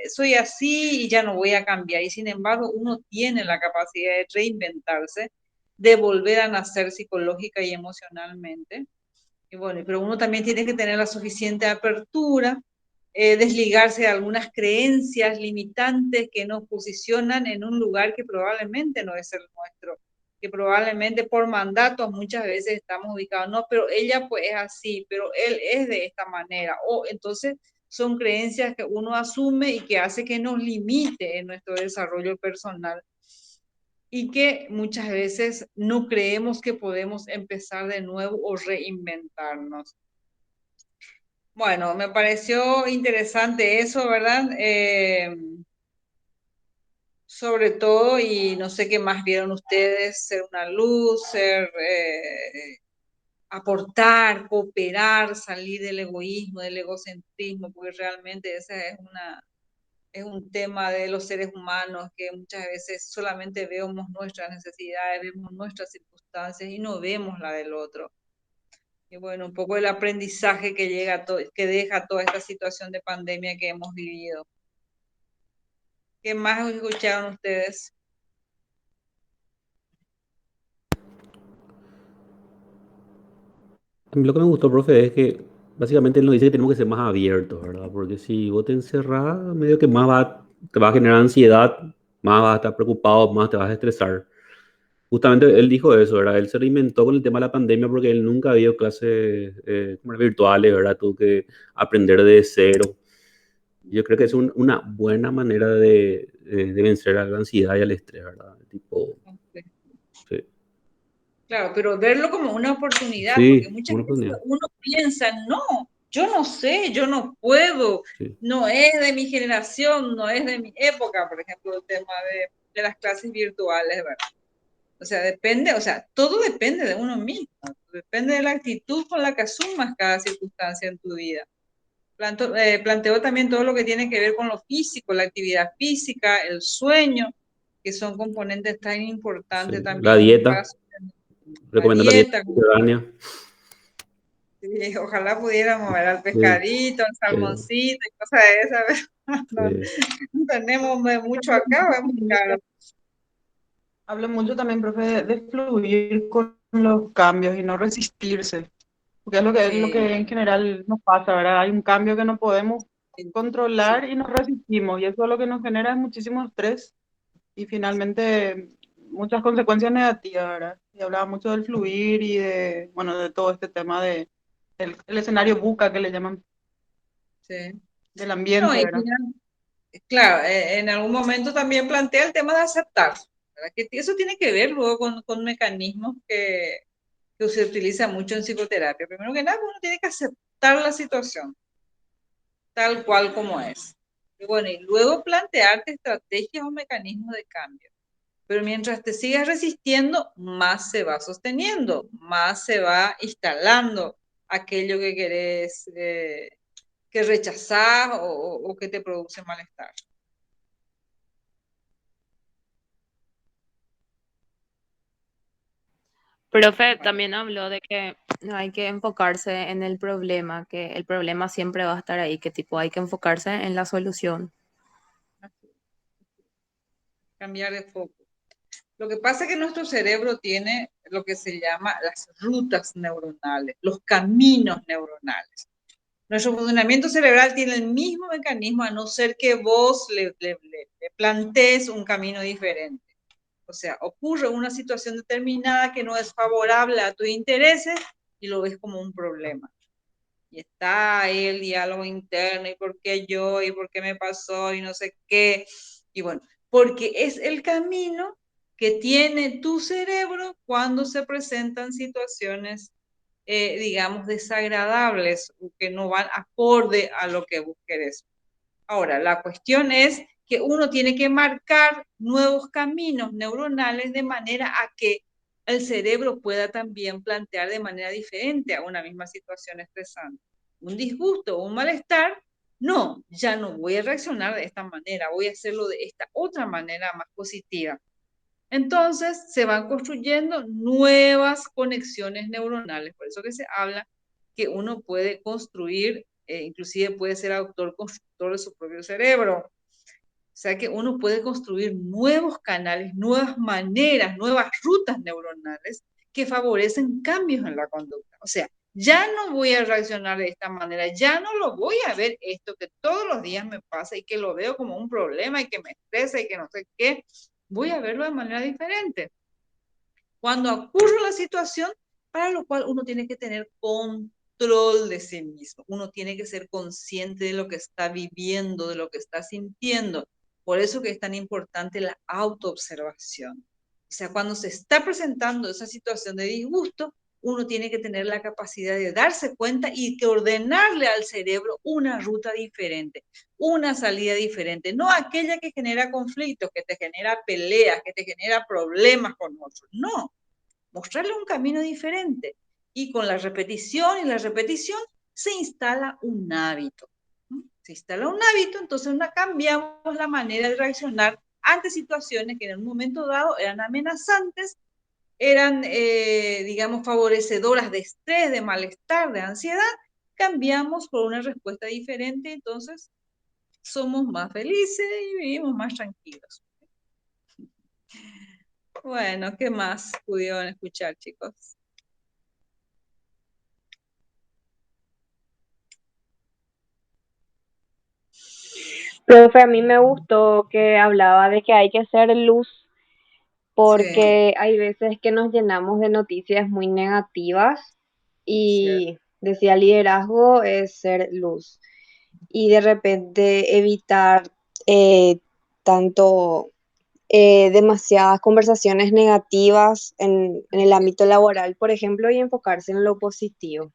soy así y ya no voy a cambiar. Y sin embargo, uno tiene la capacidad de reinventarse, de volver a nacer psicológica y emocionalmente. Y bueno, pero uno también tiene que tener la suficiente apertura, desligarse de algunas creencias limitantes que nos posicionan en un lugar que probablemente no es el nuestro, que probablemente por mandatos muchas veces estamos ubicados, no, pero ella pues es así, pero él es de esta manera, o entonces son creencias que uno asume y que hace que nos limite en nuestro desarrollo personal y que muchas veces no creemos que podemos empezar de nuevo o reinventarnos. Bueno, me pareció interesante eso, ¿verdad? Sobre todo, y no sé qué más vieron ustedes, ser una luz, aportar, cooperar, salir del egoísmo, del egocentrismo, porque realmente ese es un tema de los seres humanos que muchas veces solamente vemos nuestras necesidades, vemos nuestras circunstancias y no vemos la del otro. Y bueno, un poco el aprendizaje que que deja toda esta situación de pandemia que hemos vivido. ¿Qué más escucharon ustedes? A mí lo que me gustó, profe, es que básicamente él nos dice que tenemos que ser más abiertos, ¿verdad? Porque si vos te encerrás, medio que te va a generar ansiedad, más vas a estar preocupado, más te vas a estresar. Justamente él dijo eso, ¿verdad? Él se reinventó con el tema de la pandemia porque él nunca había ido clases como virtuales, ¿verdad? Tuvo que aprender de cero. Yo creo que es una buena manera de vencer a la ansiedad y al estrés, ¿verdad? Tipo, sí, Claro, pero verlo como una oportunidad, porque sí, muchas una veces oportunidad. uno piensa, no, yo no sé, yo no puedo, Sí. no es de mi generación, no es de mi época, por ejemplo, el tema de las clases virtuales, ¿verdad? O sea, depende, o sea, todo depende de uno mismo, depende de la actitud con la que asumas cada circunstancia en tu vida. Planteó también todo lo que tiene que ver con lo físico, la actividad física, el sueño, que son componentes tan Sí. importantes La también para dieta, la recomiendo la dieta dieta. mediterránea. Sí, ojalá pudiéramos ver al Sí, pescadito, al sí, salmoncito y cosas de esas. No, sí. no tenemos mucho acá, es muy caro. Habla mucho también, profe, de fluir con los cambios y no resistirse, porque es lo Sí, que en general nos pasa, ¿verdad? Hay un cambio que no podemos sí, controlar y nos resistimos, y eso lo que nos genera es muchísimo estrés y finalmente muchas consecuencias negativas, ¿verdad? Y hablaba mucho del fluir y de, bueno, de todo este tema el escenario buca que le llaman, sí. del No, ambiente, y ¿verdad? claro, en algún momento también plantea el tema de aceptar, ¿verdad? Que eso tiene que ver luego con mecanismos que se utiliza mucho en psicoterapia. Primero que nada, uno tiene que aceptar la situación tal cual como es. Y bueno, y luego plantearte estrategias o mecanismos de cambio. Pero mientras te sigas resistiendo, más se va sosteniendo, más se va instalando aquello que querés, que rechazás o que te produce malestar. Profe, Bueno, también habló de que no hay que enfocarse en el problema, que el problema siempre va a estar ahí, que tipo hay que enfocarse en la solución. cambiar de foco. Lo que pasa es que nuestro cerebro tiene lo que se llama las rutas neuronales, los caminos neuronales. Nuestro funcionamiento cerebral tiene el mismo mecanismo, a no ser que vos le plantees un camino diferente. O sea, ocurre una situación determinada que no es favorable a tus intereses y lo ves como un problema. Y está ahí el diálogo interno, y por qué yo, y por qué me pasó, y no sé qué. Y bueno, porque es el camino que tiene tu cerebro cuando se presentan situaciones, digamos, desagradables, que no van acorde a lo que vos querés. Ahora, la cuestión es que uno tiene que marcar nuevos caminos neuronales de manera a que el cerebro pueda también plantear de manera diferente a una misma situación estresante. Un disgusto o un malestar, no, ya no voy a reaccionar de esta manera, voy a hacerlo de esta otra manera más positiva. Entonces se van construyendo nuevas conexiones neuronales, por eso que se habla que uno puede construir, inclusive puede ser autor constructor de su propio cerebro. O sea que uno puede construir nuevos canales, nuevas maneras, nuevas rutas neuronales que favorecen cambios en la conducta. O sea, ya no voy a reaccionar de esta manera, ya no lo voy a ver esto que todos los días me pasa y que lo veo como un problema y que me estresa y que no sé qué, voy a verlo de manera diferente. Cuando ocurre la situación, para lo cual uno tiene que tener control de sí mismo, uno tiene que ser consciente de lo que está viviendo, de lo que está sintiendo. Por eso que es tan importante la autoobservación. O sea, cuando se está presentando esa situación de disgusto, uno tiene que tener la capacidad de darse cuenta y que ordenarle al cerebro una ruta diferente, una salida diferente, no aquella que genera conflictos, que te genera peleas, que te genera problemas con otros. No, mostrarle un camino diferente. Y con la repetición y la repetición se instala un hábito. Se instala un hábito, entonces cambiamos la manera de reaccionar ante situaciones que en un momento dado eran amenazantes, eran, digamos, favorecedoras de estrés, de malestar, de ansiedad. Cambiamos por una respuesta diferente, entonces somos más felices y vivimos más tranquilos. Bueno, ¿qué más pudieron escuchar, chicos? Profe, a mí me gustó que hablaba de que hay que ser luz porque hay veces que nos llenamos de noticias muy negativas y decía liderazgo es ser luz y de repente evitar tanto demasiadas conversaciones negativas en el ámbito laboral, por ejemplo, y enfocarse en lo positivo.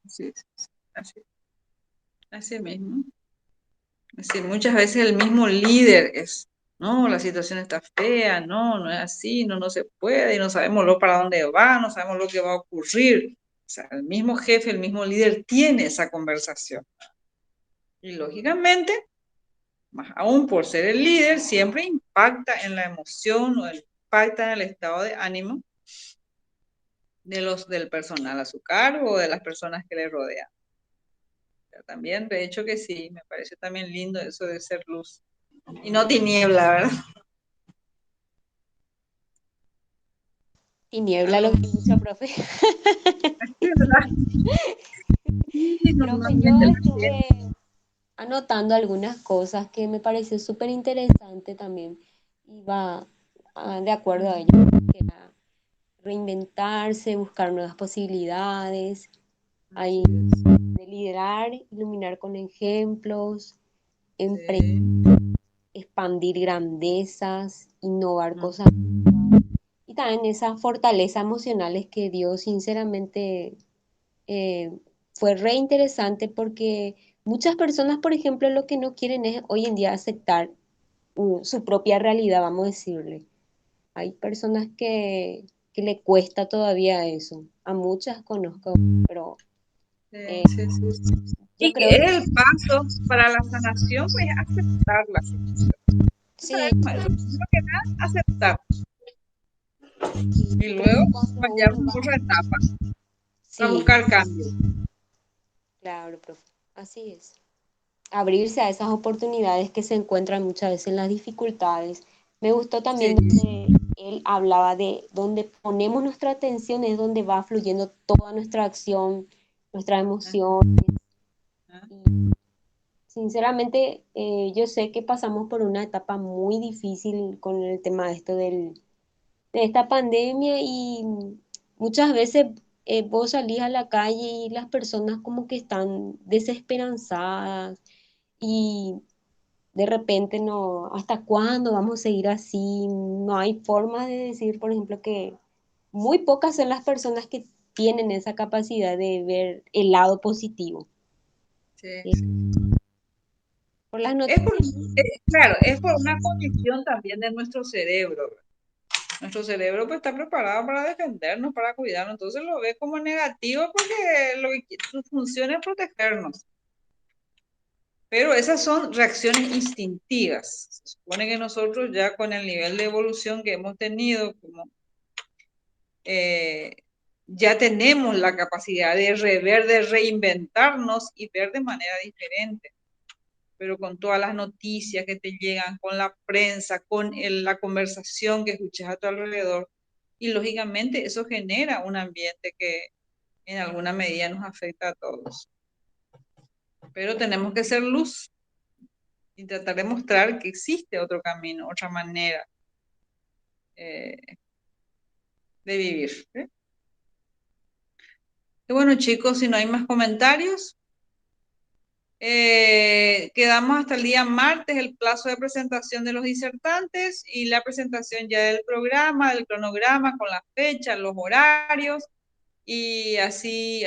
Sí, así mismo. Así, muchas veces el mismo líder es, no, la situación está fea, no, no es así, no se puede, y no sabemos lo para dónde va, no sabemos lo que va a ocurrir. O sea, el mismo jefe, el mismo líder tiene esa conversación. Y lógicamente, más aún por ser el líder, siempre impacta en la emoción o impacta en el estado de ánimo del personal a su cargo o de las personas que le rodean. Pero también, de hecho que sí, me parece también lindo eso de ser luz. Y no tiniebla, ¿verdad? Tiniebla lo que mucho, profe. Profe, yo estuve anotando algunas cosas que me pareció súper interesante también. Y va de acuerdo a ello, que era reinventarse, buscar nuevas posibilidades, ahí, de liderar, iluminar con ejemplos, emprender, expandir grandezas, innovar cosas nuevas. Y también esas fortalezas emocionales que dio, sinceramente, fue re interesante porque muchas personas, por ejemplo, lo que no quieren es hoy en día aceptar su propia realidad, vamos a decirle. Hay personas que le cuesta todavía eso. A muchas conozco, pero y creo que que el paso para la sanación, pues aceptar la situación. sí, Primero que nada, aceptar. Y luego vayamos a otra etapa para Sí, buscar cambios. claro, profe. Así es. Abrirse a esas oportunidades que se encuentran muchas veces en las dificultades. Me gustó también Sí, donde él hablaba de donde ponemos nuestra atención es donde va fluyendo toda nuestra acción, nuestra emoción. ajá, Y sinceramente, yo sé que pasamos por una etapa muy difícil con el tema de de esta pandemia y muchas veces vos salís a la calle y las personas como que están desesperanzadas y de repente no, ¿hasta cuándo vamos a seguir así? No hay forma de decir, por ejemplo, que muy pocas son las personas que tienen esa capacidad de ver el lado positivo. sí. Por las Es por, noticias. claro, es por una condición también de nuestro cerebro. Nuestro cerebro pues, está preparado para defendernos, para cuidarnos, entonces lo ve como negativo porque su función es protegernos. Pero esas son reacciones instintivas. Se supone que nosotros ya con el nivel de evolución que hemos tenido, como, ya tenemos la capacidad de rever, de reinventarnos y ver de manera diferente. Pero con todas las noticias que te llegan, con la prensa, con la conversación que escuchas a tu alrededor, y lógicamente eso genera un ambiente que en alguna medida nos afecta a todos. Pero tenemos que ser luz y tratar de mostrar que existe otro camino, otra manera de vivir. Y bueno, chicos, si no hay más comentarios, quedamos hasta el día martes, el plazo de presentación de los disertantes y la presentación ya del programa, del cronograma, con la fecha, los horarios, y así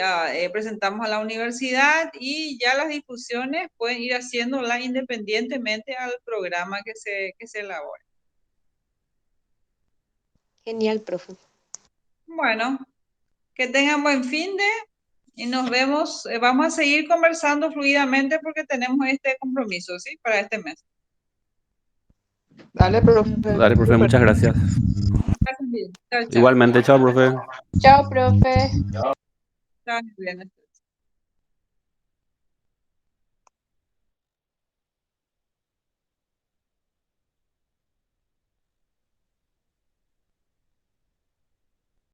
presentamos a la universidad y ya las difusiones pueden ir haciéndolas independientemente al programa que se elabore. Genial, profe. Bueno, que tengan buen fin de y nos vemos. Vamos a seguir conversando fluidamente porque tenemos este compromiso, ¿sí? Para este mes. Dale, profe. Dale, profe, Súper. muchas gracias. Chao, chao. Igualmente, chao, profe. Chao, profe. Chao, bien.